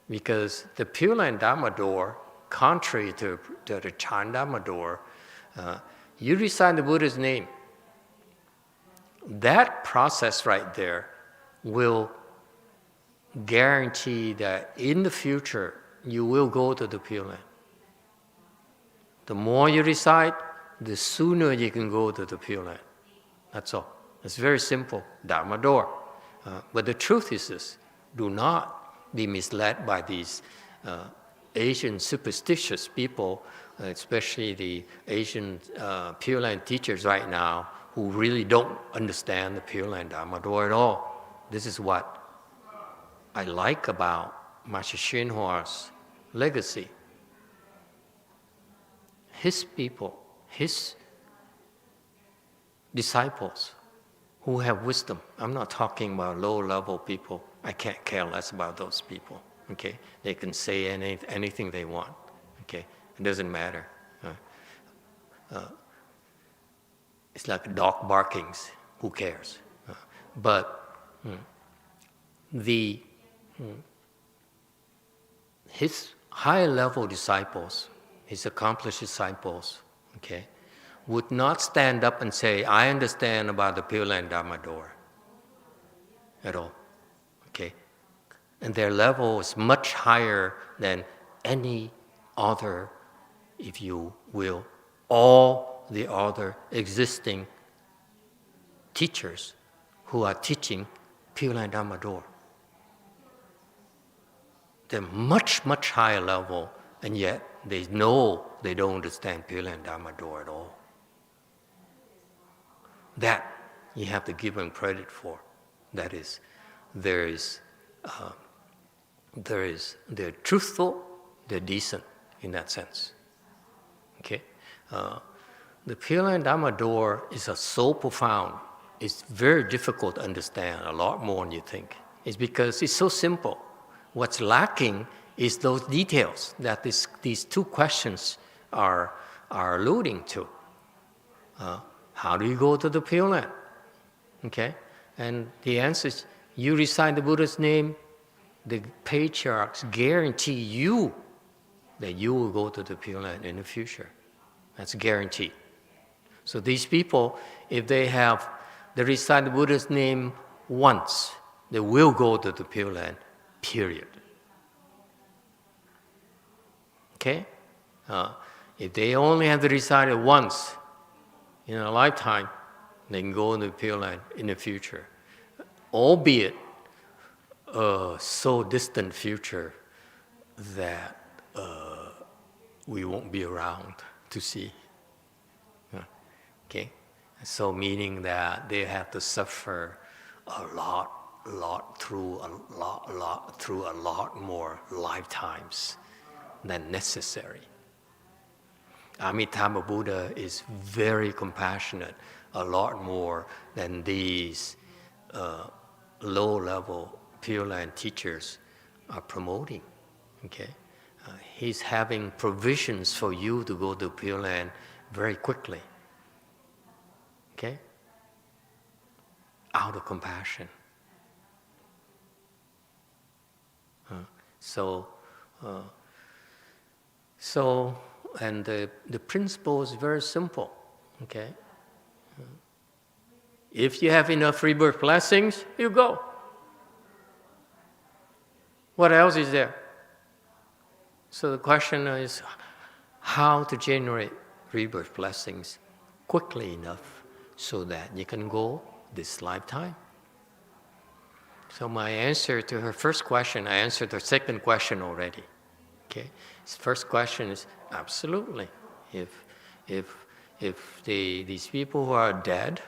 because the Pure Land Dharma door, contrary to the Chan Dharma door, you recite the Buddha's name. That process right there will guarantee that in the future you will go to the Pure Land. The more you recite, the sooner you can go to the Pure Land. That's all. It's very simple, Dharma door. But the truth is this: do not be misled by these Asian superstitious people, especially the Asian Pure Land teachers right now, who really don't understand the Pure Land Dharma door at all. This is what I like about Master YongHua's legacy. His people, his disciples, who have wisdom. I'm not talking about low-level people. I can't care less about those people. Okay, they can say anything they want. Okay, it doesn't matter. It's like dog barkings. Who cares? But his high-level disciples, his accomplished disciples, okay, would not stand up and say, "I understand about the Pure Land Dharma door," at all. Okay, and their level is much higher than any other, if you will, all the other existing teachers who are teaching Pure Land Dharma door. They're much, much higher level, and yet they know they don't understand Pure Land Dharma door at all. That you have to give them credit for. That is, they're truthful, they're decent in that sense. Okay, the Pure Land Dharma door is so profound. It's very difficult to understand, a lot more than you think. It's because it's so simple. What's lacking is those details that these two questions are alluding to. How do you go to the Pure Land? Okay, and the answer is, you recite the Buddha's name, the patriarchs guarantee you that you will go to the Pure Land in the future. That's guaranteed. So these people, if they recite the Buddha's name once, they will go to the Pure Land, period. Okay? If they only have to recite it once in a lifetime, they can go to the Pure Land in the future. Albeit so distant future that we won't be around to see. Okay? So meaning that they have to suffer a lot through a lot more lifetimes than necessary. Amitabha Buddha is very compassionate, a lot more than these low-level Pure Land teachers are promoting. Okay, he's having provisions for you to go to Pure Land very quickly. Okay, out of compassion. And the principle is very simple. Okay, if you have enough rebirth blessings, you go. What else is there? So the question is how to generate rebirth blessings quickly enough so that you can go this lifetime. So my answer to her first question, I answered her second question already. Okay, his first question is absolutely. If these people who are dead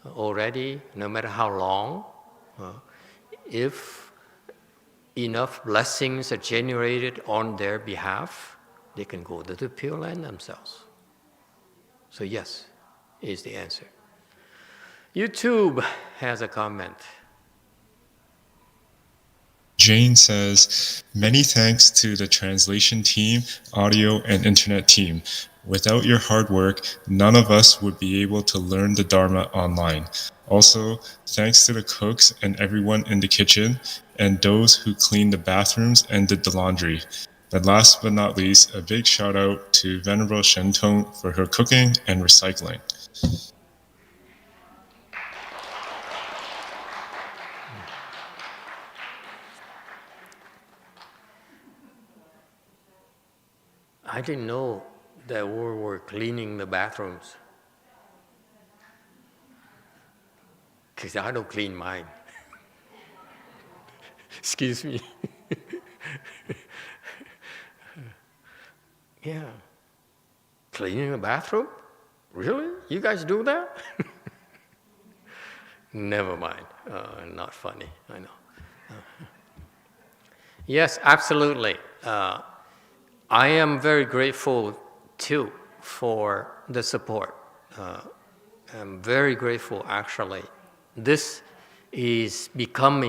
already, no matter how long, if enough blessings are generated on their behalf, they can go to the Pure Land themselves. So yes, is the answer. YouTube has a comment. Jane says, many thanks to the translation team, audio, and internet team. Without your hard work, none of us would be able to learn the Dharma online. Also, thanks to the cooks and everyone in the kitchen, and those who cleaned the bathrooms and did the laundry. And last but not least, a big shout out to Venerable Shentong for her cooking and recycling. I didn't know that we were cleaning the bathrooms, because I don't clean mine. Excuse me. Yeah. Cleaning the bathroom? Really? You guys do that? Never mind. Not funny, I know. Yes, absolutely. I am very grateful too for the support. I'm very grateful actually This has become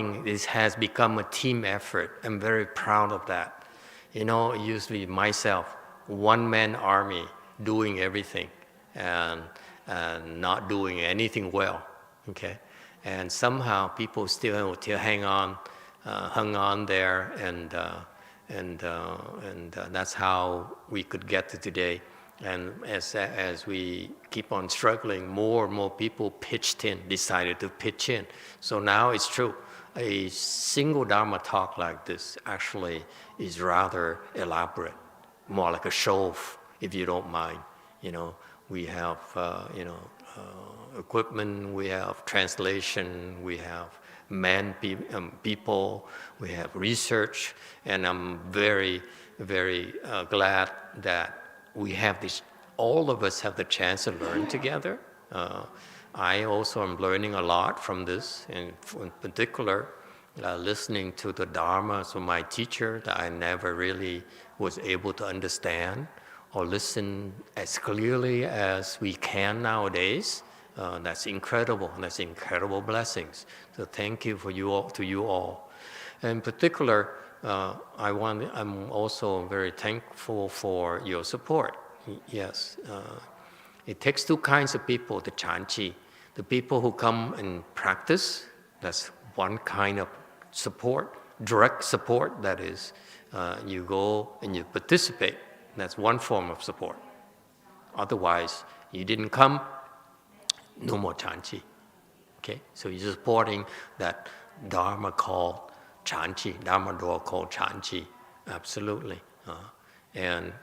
a team effort. I'm very proud of that. You know, usually myself, one-man army doing everything and not doing anything well, okay? And somehow people still hung on there, and that's how we could get to today. And as we keep on struggling, more and more people decided to pitch in. So now it's true. A single Dharma talk like this actually is rather elaborate, more like a show, if you don't mind. You know, we have equipment, we have translation, we have people, we have research, and I'm very, very glad that we have this. All of us have the chance to learn together. I also am learning a lot from this, and in particular, listening to the Dharma from my teacher that I never really was able to understand or listen as clearly as we can nowadays. That's incredible. That's incredible blessings. So thank you for you all, to you all. In particular, I'm also very thankful for your support. Yes, it takes two kinds of people, the chanchi. The people who come and practice, that's one kind of support, direct support, that is. You go and you participate, that's one form of support. Otherwise, you didn't come, no more chanchi. Okay, so you're supporting that Dharma called chanchi, Dharma door called chanchi, absolutely. And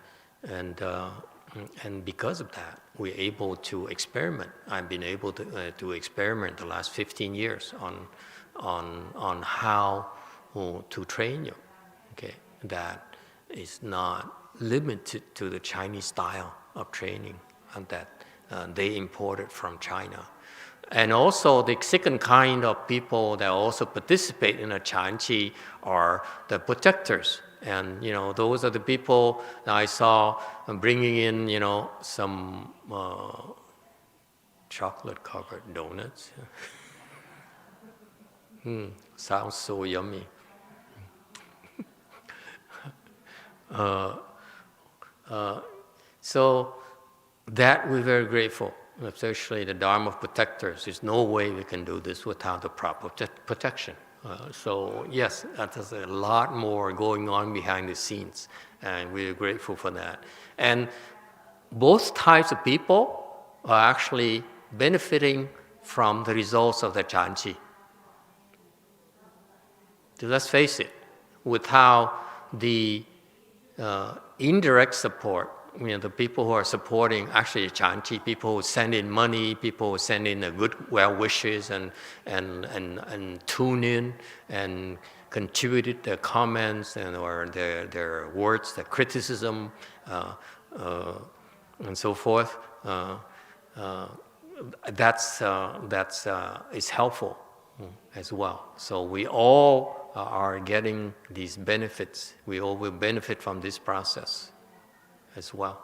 because of that, we're able to experiment. I've been able to experiment the last 15 years on how to train you. Okay, that is not limited to the Chinese style of training and that they imported from China. And also the second kind of people that also participate in a chanchi are the protectors. And those are the people that I saw bringing in some chocolate-covered donuts. Sounds so yummy. So that we're very grateful, especially the Dharma of protectors. There's no way we can do this without the proper protection. So yes, there's a lot more going on behind the scenes, and we're grateful for that. And both types of people are actually benefiting from the results of the chanchi. So let's face it, without the indirect support, the people who are supporting actually chanchi, people who send in money, people who send in the good well wishes and tune in and contributed their comments or their words, their criticism, and so forth. That's is helpful as well. So we all are getting these benefits. We all will benefit from this process as well.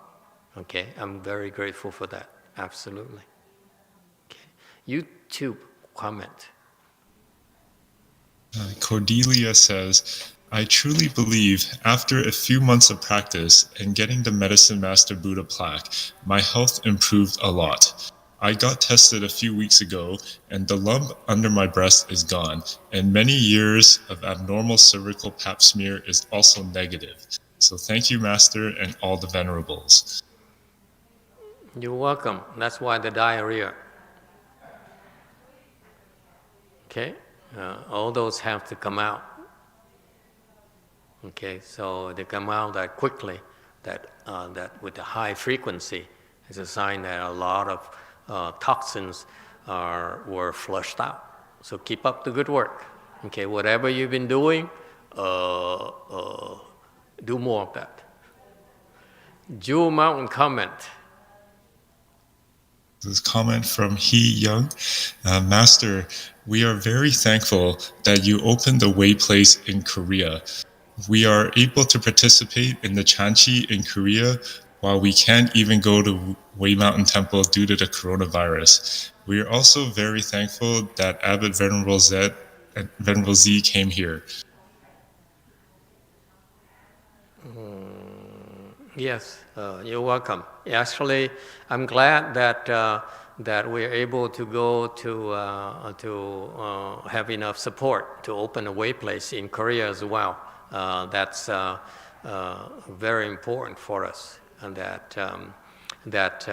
Okay, I'm very grateful for that. Absolutely. Okay. YouTube comment. Cordelia says, I truly believe after a few months of practice and getting the Medicine Master Buddha plaque, my health improved a lot. I got tested a few weeks ago and the lump under my breast is gone, and many years of abnormal cervical pap smear is also negative. So thank you, Master, and all the venerables. You're welcome. That's why the diarrhea. Okay, all those have to come out. Okay, so they come out that quickly, that with a high frequency is a sign that a lot of toxins were flushed out. So keep up the good work. Okay, whatever you've been doing, do more of that. Jewel Mountain comment. This comment from He Young. Master, we are very thankful that you opened the Way Place in Korea. We are able to participate in the Chanchi in Korea while we can't even go to Wei Mountain Temple due to the coronavirus. We are also very thankful that Abbot Venerable Z came here. Yes, you're welcome. Actually, I'm glad that that we're able to go to have enough support to open a way place in Korea as well. That's very important for us, and that that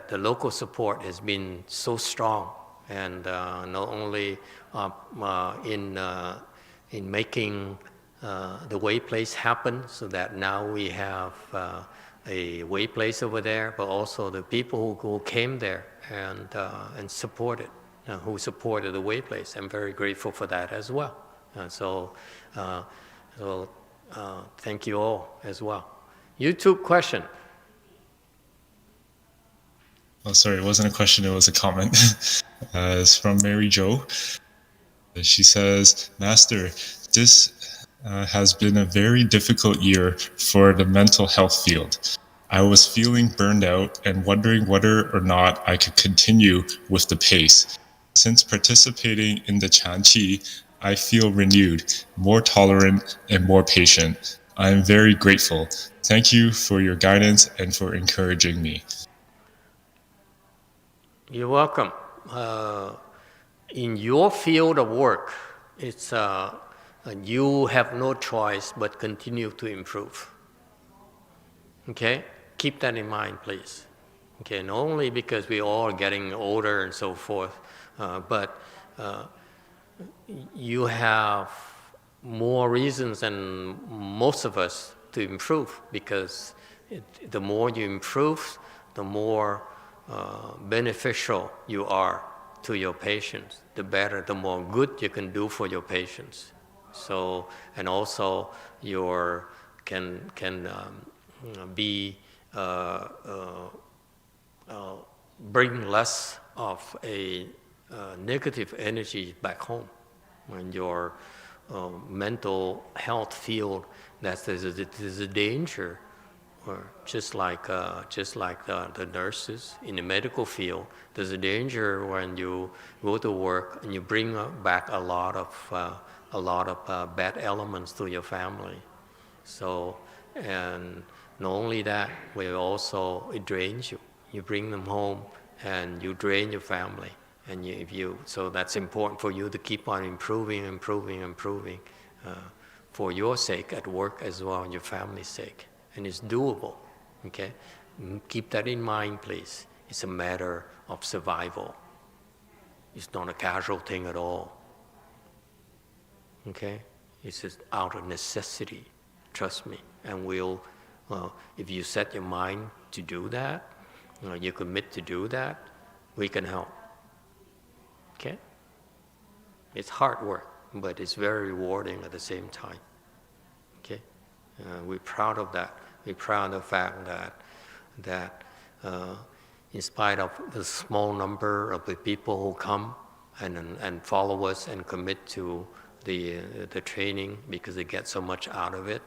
the local support has been so strong, and not only in making the way place happen, so that now we have a way place over there, but also the people who came there and supported, who supported the way place. I'm very grateful for that as well. So thank you all as well. YouTube question. Oh, sorry, it wasn't a question, it was a comment. It's from Mary Jo. She says, Master, this has been a very difficult year for the mental health field. I was feeling burned out and wondering whether or not I could continue with the pace. Since participating in the Chanqi, I feel renewed, more tolerant, and more patient. I am very grateful. Thank you for your guidance and for encouraging me. You're welcome. In your field of work, it's you have no choice but continue to improve. Okay? Keep that in mind, please. Okay, not only because we all are getting older and so forth, but you have more reasons than most of us to improve, because the more you improve, the more beneficial you are to your patients, the better, the more good you can do for your patients. So, and also can bring less of a negative energy back home. When your mental health field, there's a danger, or just like the nurses in the medical field, there's a danger when you go to work and you bring back a lot of bad elements to your family. So, and not only that, it drains you. You bring them home and you drain your family. And so that's important for you to keep on improving, for your sake at work as well, and your family's sake. And it's doable, okay? Keep that in mind, please. It's a matter of survival. It's not a casual thing at all, okay? It's just out of necessity, trust me. And if you set your mind to do that, you commit to do that, we can help, okay? It's hard work, but it's very rewarding at the same time, okay? We're proud of that. We're proud of the fact that in spite of the small number of the people who come and follow us and commit to the training, because they get so much out of it.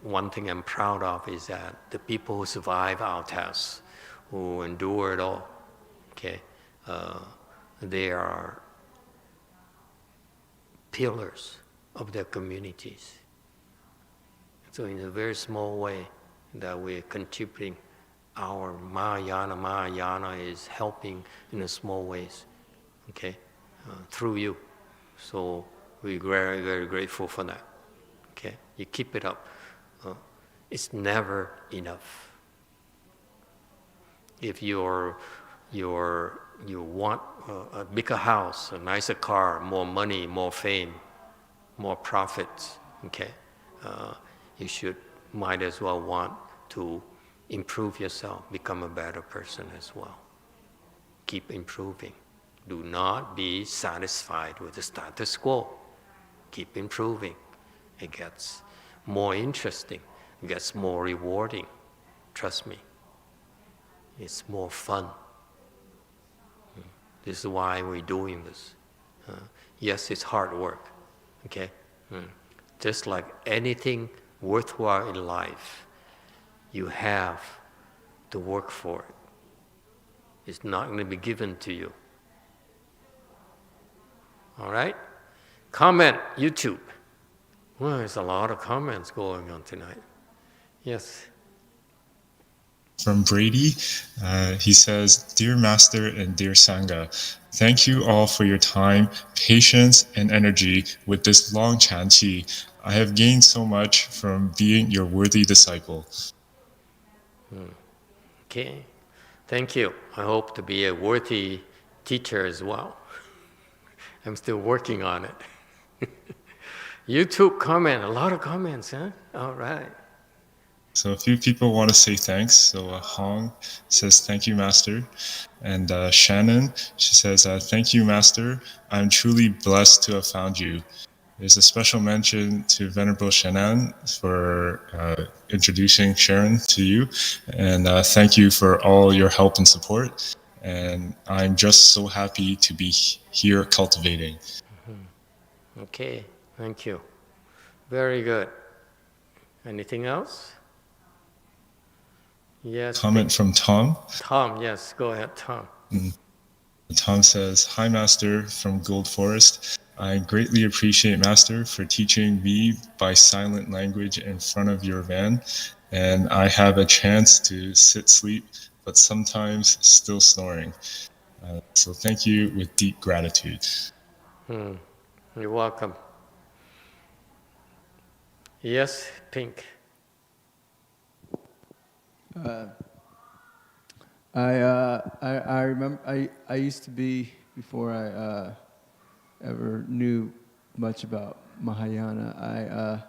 One thing I'm proud of is that the people who survive our tests, who endure it all, okay, they are pillars of their communities. So in a very small way that we're contributing, our Mahayana is helping in a small ways, okay, through you. So we're very, very grateful for that, okay? You keep it up. It's never enough. If you want a bigger house, a nicer car, more money, more fame, more profits, okay, you might as well want to improve yourself, become a better person as well. Keep improving. Do not be satisfied with the status quo. Keep improving. It gets more interesting. It gets more rewarding. Trust me. It's more fun. This is why we're doing this. Yes, it's hard work, okay? Just like anything worthwhile in life, you have to work for it. It's not going to be given to you. All right? Comment, YouTube. Well, there's a lot of comments going on tonight. Yes. From Brady, he says, Dear Master and dear Sangha, thank you all for your time, patience, and energy with this long chanchi. I have gained so much from being your worthy disciple. Okay. Thank you. I hope to be a worthy teacher as well. I'm still working on it. YouTube comment, a lot of comments, huh? All right. So a few people want to say thanks. So Hong says, thank you, Master. And Shannon, she says, thank you, Master. I'm truly blessed to have found you. There's a special mention to Venerable Shannon for introducing Sharon to you. And thank you for all your help and support. And I'm just so happy to be here cultivating. Okay, thank you. Very good. Anything else? Yes. Comment from Tom. Tom, yes, go ahead, Tom. Tom says, Hi, Master from Gold Forest. I greatly appreciate Master for teaching me by silent language in front of your van, and I have a chance to sit sleep, but sometimes still snoring. So thank you with deep gratitude. You're welcome. Yes, Pink. I remember I used to be, before I ever knew much about Mahayana,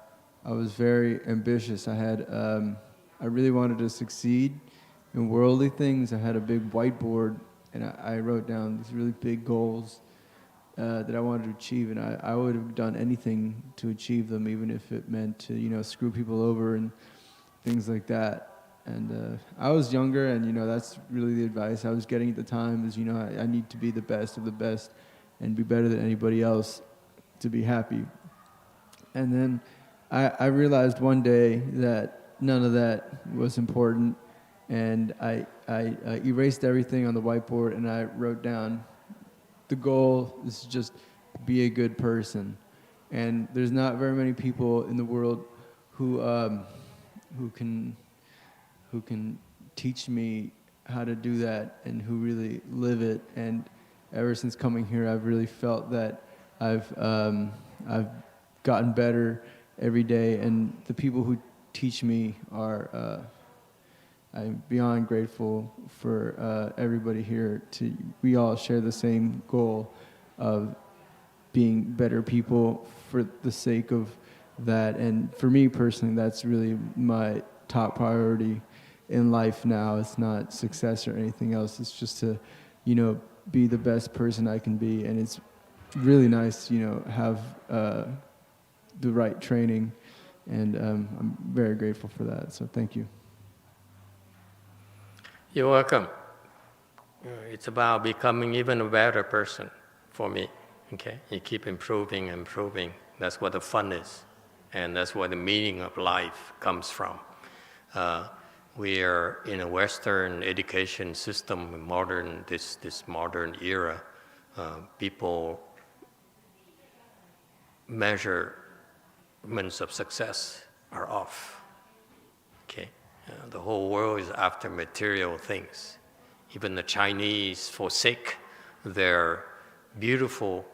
I was very ambitious. I really wanted to succeed in worldly things. I had a big whiteboard, and I wrote down these really big goals that I wanted to achieve, and I would have done anything to achieve them, even if it meant to screw people over and things like that. And I was younger, and that's really the advice I was getting at the time is I need to be the best of the best and be better than anybody else to be happy. And then I realized one day that none of that was important, and I erased everything on the whiteboard, and I wrote down the goal is just be a good person. And there's not very many people in the world who can teach me how to do that and who really live it. And ever since coming here, I've really felt that I've gotten better every day, and the people who teach me are I'm beyond grateful for everybody here. We all share the same goal of being better people for the sake of that. And for me personally, that's really my top priority in life now. It's not success or anything else. It's just to, be the best person I can be. And it's really nice, have the right training. And I'm very grateful for that. So thank you. You're welcome. It's about becoming even a better person for me. Okay, you keep improving. That's what the fun is, and that's where the meaning of life comes from. We are in a Western education system, this modern era. People measurements of success are off. Okay, the whole world is after material things. Even the Chinese forsake their beautiful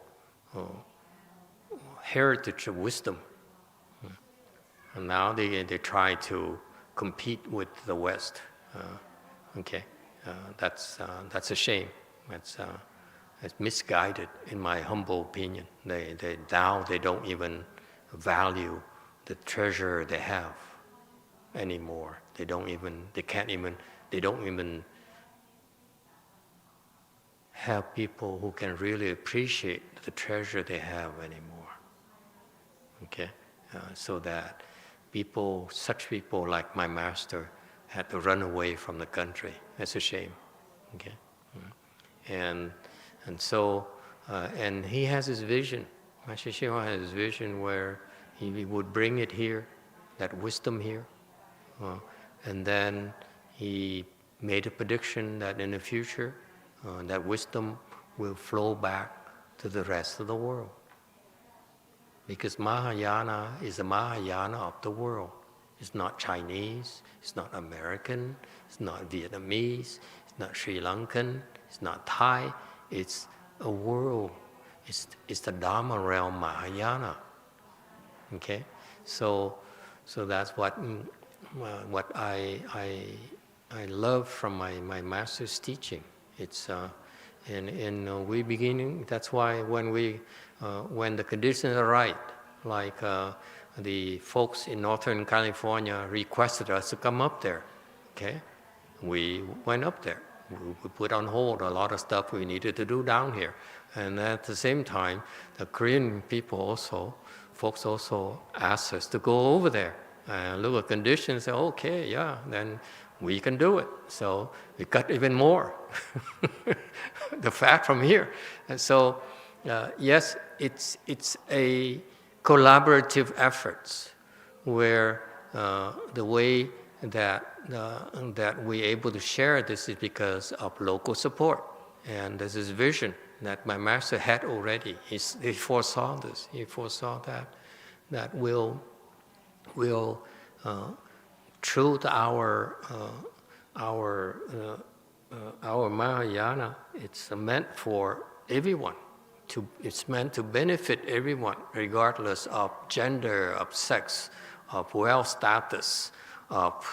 heritage of wisdom, and now they try to compete with the West. That's a shame. It's misguided, in my humble opinion. They don't even value the treasure they have anymore. They don't even have people who can really appreciate the treasure they have anymore. Okay, so that such people like my master had to run away from the country. That's a shame. Okay, and so he has his vision. Master Shiva has his vision where he would bring it here, that wisdom here. And then he made a prediction that in the future, that wisdom will flow back to the rest of the world. Because Mahayana is the Mahayana of the world. It's not Chinese, it's not American, it's not Vietnamese, it's not Sri Lankan, it's not Thai, it's a world. It's the Dharma realm Mahayana. Okay? So that's what I love from my master's teaching. It's and we beginning. That's why when the conditions are right, like the folks in Northern California requested us to come up there. Okay, we went up there. We put on hold a lot of stuff we needed to do down here, and at the same time, the Korean folks also asked us to go over there and look at conditions. Say, okay, yeah, then we can do it. So we got even more the fat from here. And so, yes, it's a collaborative efforts where the way that we're able to share this is because of local support. And this is vision that my master had already. He foresaw this. He foresaw that will through our Mahayana, it's meant for everyone. It's meant to benefit everyone, regardless of gender, of sex, of wealth status, of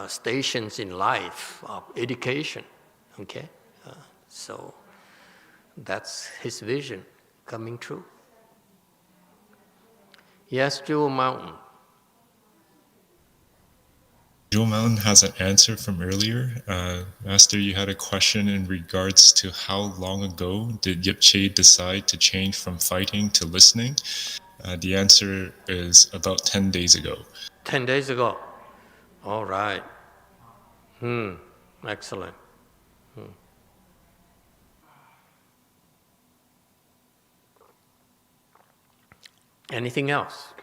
stations in life, of education. Okay, so that's his vision coming true. Yes, Jewel Mountain. Jewel Mountain has an answer from earlier. Master, you had a question in regards to how long ago did Yipche decide to change from fighting to listening? The answer is about 10 days ago. 10 days ago. All right. Excellent. Anything else?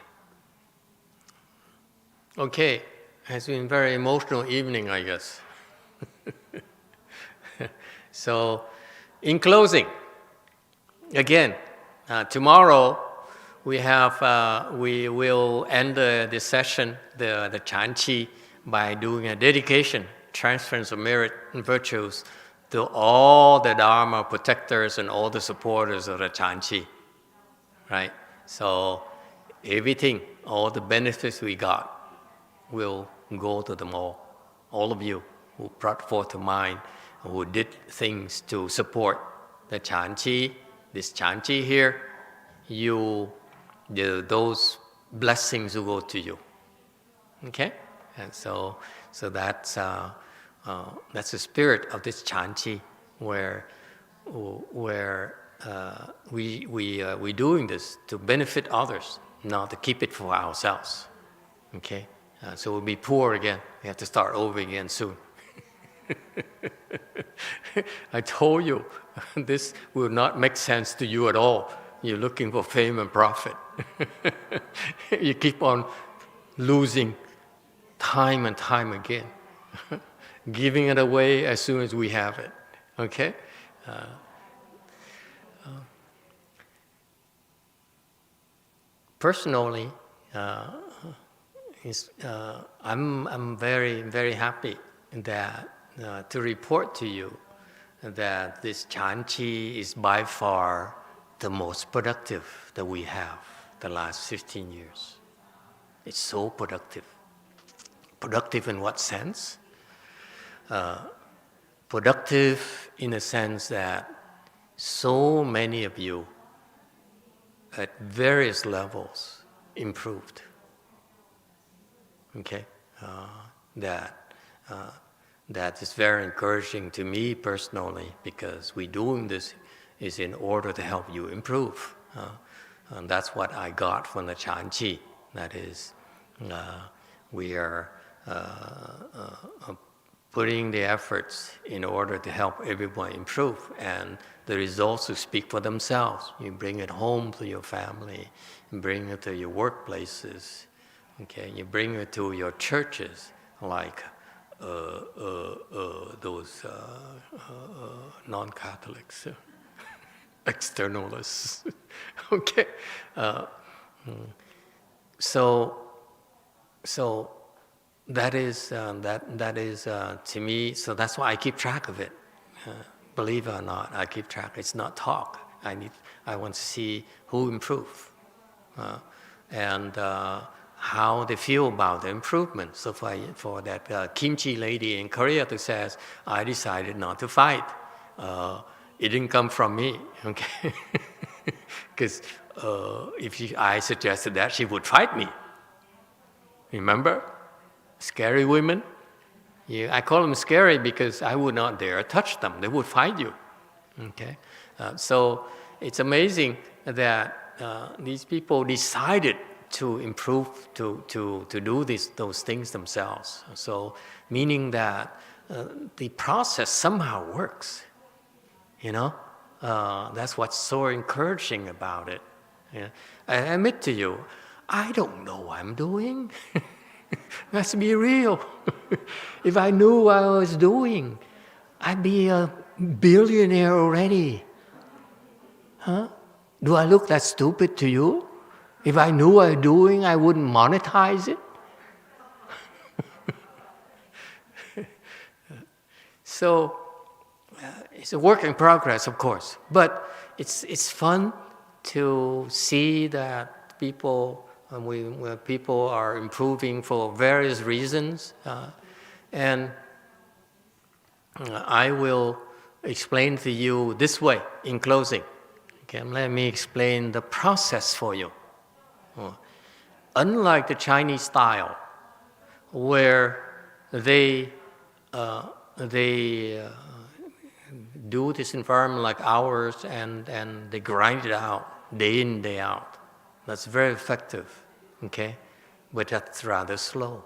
Okay. It's been a very emotional evening, I guess. So, in closing, again, tomorrow we will end the session, the Chanchi, by doing a dedication, transference of merit and virtues to all the Dharma protectors and all the supporters of the Chanchi, right? So everything, all the benefits we got will go to them all of you who brought forth to mind, who did things to support the Chanchi, this Chanchi here, those blessings will go to you. Okay? And so that's the spirit of this Chanchi, where we're doing this to benefit others, not to keep it for ourselves. Okay? So we'll be poor again. We have to start over again soon. I told you, this will not make sense to you at all. You're looking for fame and profit. You keep on losing time and time again, giving it away as soon as we have it. Okay? Personally, I'm very, very happy that to report to you that this Chanchi is by far the most productive that we have the last 15 years. It's so productive. Productive in what sense? Productive in a sense that so many of you at various levels improved. Okay, that is very encouraging to me personally, because we doing this is in order to help you improve. And that's what I got from the Chanchi. That is, we are putting the efforts in order to help everyone improve, and the results will speak for themselves. You bring it home to your family, you bring it to your workplaces, okay? You bring it to your churches, like those non-Catholics, externalists, okay? So that is to me. So that's why I keep track of it. Believe it or not, I keep track. It's not talk. I want to see who improved and how they feel about the improvement. So for that Kimchi lady in Korea who says, I decided not to fight. It didn't come from me, okay? Because if I suggested that, she would fight me. Remember? Scary women? Yeah, I call them scary because I would not dare touch them. They would fight you. Okay? So it's amazing that these people decided to improve, to do those things themselves. So meaning that the process somehow works. You know? That's what's so encouraging about it. Yeah. I admit to you, I don't know what I'm doing. Let's be real. If I knew what I was doing, I'd be a billionaire already. Huh? Do I look that stupid to you? If I knew what I was doing, I wouldn't monetize it. So it's a work in progress, of course, but it's fun to see that people are improving for various reasons, and I will explain to you this way in closing. Okay, let me explain the process for you. Unlike the Chinese style, where they do this environment like ours and they grind it out day in, day out. That's very effective, okay? But that's rather slow,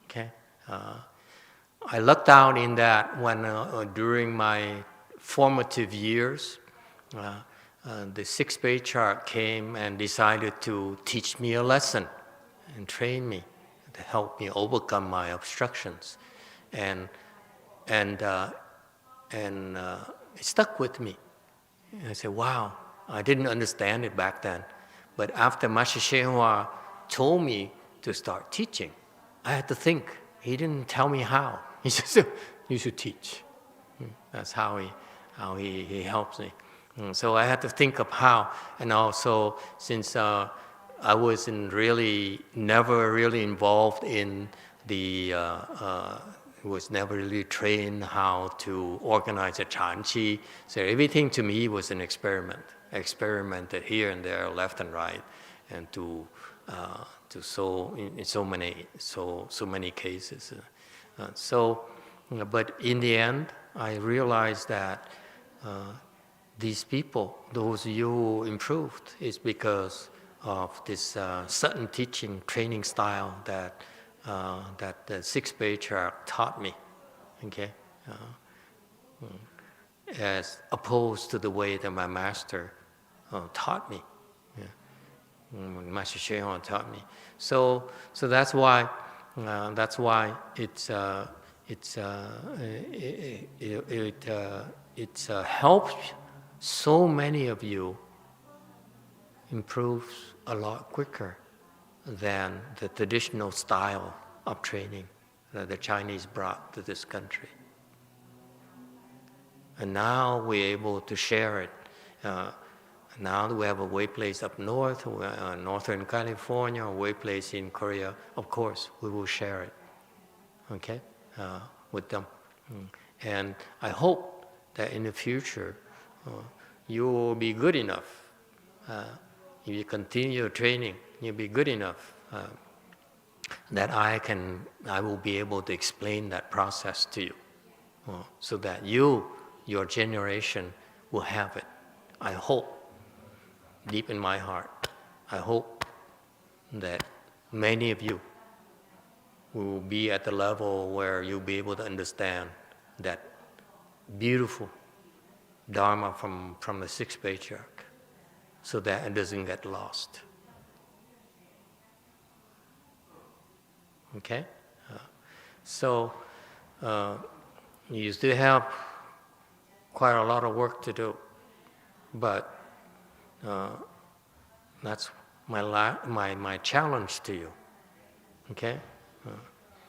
okay? I lucked out in that when during my formative years, the sixth patriarch came and decided to teach me a lesson and train me to help me overcome my obstructions, and it stuck with me. And I said, "Wow, I didn't understand it back then, but after Master YongHua told me to start teaching, I had to think. He didn't tell me how. He just said, you should teach." That's how he helps me. So I had to think of how, and also since I was never really involved in was never really trained how to organize a Chanchi. So everything to me was an experiment. I experimented here and there, left and right, and in so many cases. But in the end, I realized that these people, those you who improved, is because of this sudden teaching training style that the sixth patriarch taught me, okay, as opposed to the way that my master taught me. Yeah. Master YongHua taught me. So that's why it's helped so many of you improve a lot quicker than the traditional style of training that the Chinese brought to this country. And now we're able to share it. Now we have a way place up north, Northern California, a way place in Korea. Of course, we will share it, okay, with them. And I hope that in the future, you will be good enough. If you continue your training, you'll be good enough that I will be able to explain that process to you, so that your generation will have it. I hope, deep in my heart, I hope that many of you will be at the level where you'll be able to understand that beautiful Dharma from the sixth patriarch, so that it doesn't get lost. Okay? So you still have quite a lot of work to do, but that's my challenge to you. Okay?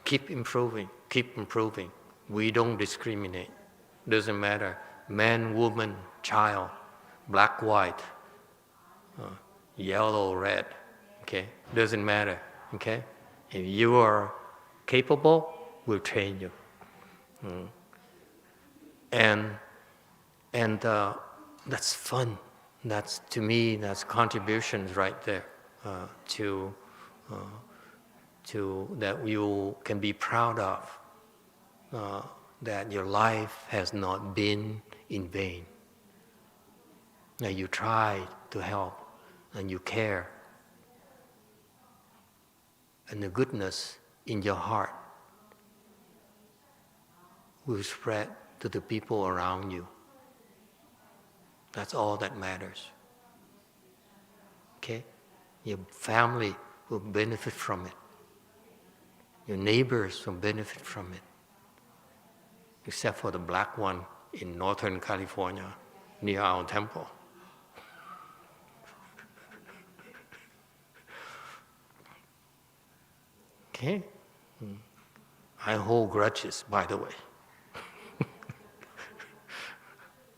Keep improving, keep improving. We don't discriminate. Doesn't matter, man, woman, child, black, white, yellow, red. Okay? Doesn't matter. Okay? If you are capable, we'll train you. And that's fun. That's, to me, that's contributions right there to that you can be proud of, that your life has not been in vain. That you try to help and you care. And the goodness in your heart will spread to the people around you. That's all that matters. Okay? Your family will benefit from it. Your neighbors will benefit from it. Except for the black one in Northern California, near our temple. Okay? I hold grudges, by the way.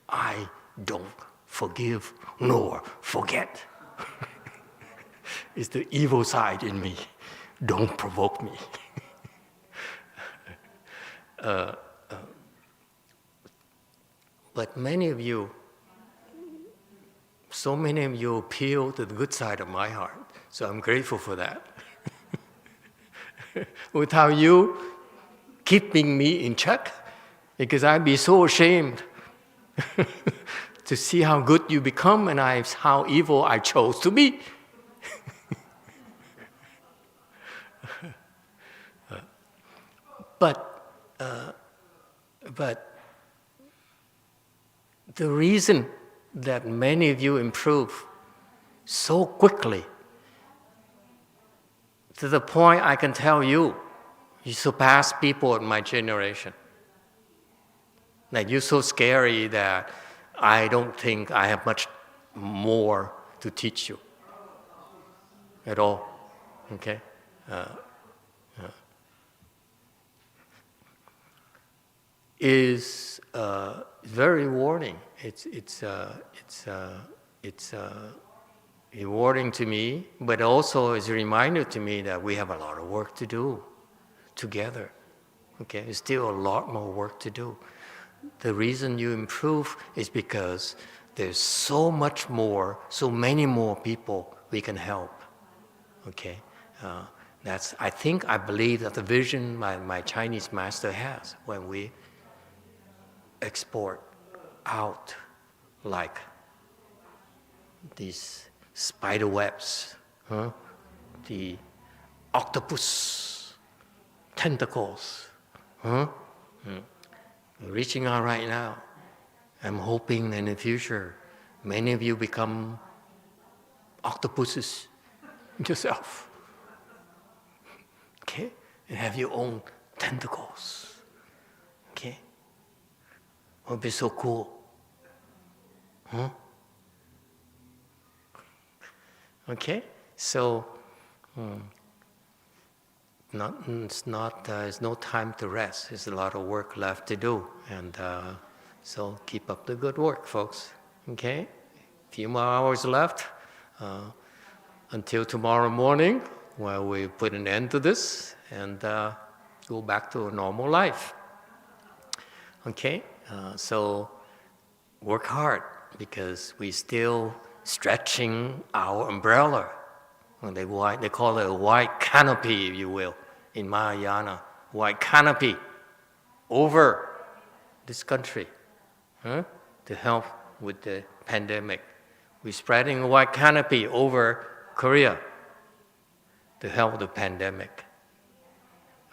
I don't forgive nor forget. It's the evil side in me. Don't provoke me. But many of you, so many of you appeal to the good side of my heart. So I'm grateful for that. Without you keeping me in check, because I'd be so ashamed to see how good you become and how evil I chose to be. But the reason that many of you improve so quickly, to the point I can tell you, you surpass people in my generation. Like, you're so scary that I don't think I have much more to teach you at all. Okay? Is very rewarding. It's rewarding to me, but also is a reminder to me that we have a lot of work to do together. Okay, there's still a lot more work to do. The reason you improve is because there's so much more, so many more people we can help. Okay, I believe that the vision my Chinese master has when we export out like these spider webs, the octopus tentacles, reaching out right now. I'm hoping in the future many of you become octopuses yourself, okay, and have your own tentacles, okay. It would be so cool. Okay, so there's no time to rest. There's a lot of work left to do, and so keep up the good work, folks. Okay, a few more hours left until tomorrow morning, where we put an end to this and go back to a normal life. Okay. So work hard, because we're still stretching our umbrella. They call it a white canopy, if you will, in Mahayana. White canopy over this country to help with the pandemic. We're spreading a white canopy over Korea to help the pandemic.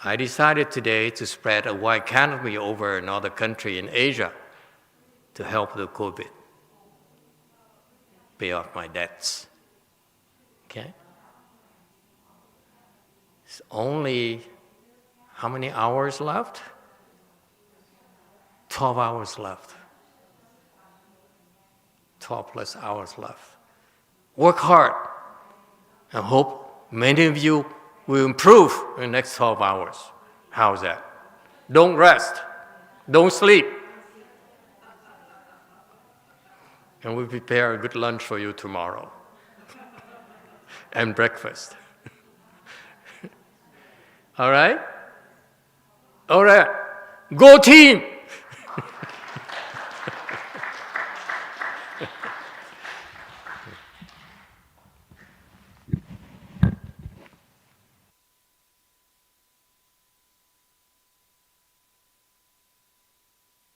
I decided today to spread a white canopy over another country in Asia to help the COVID, pay off my debts. Okay? It's only how many hours left? 12 hours left. 12 plus hours left. Work hard and hope many of you will improve in the next 12 hours. How's that? Don't rest. Don't sleep. And we prepare a good lunch for you tomorrow. And breakfast. All right? All right. Go team!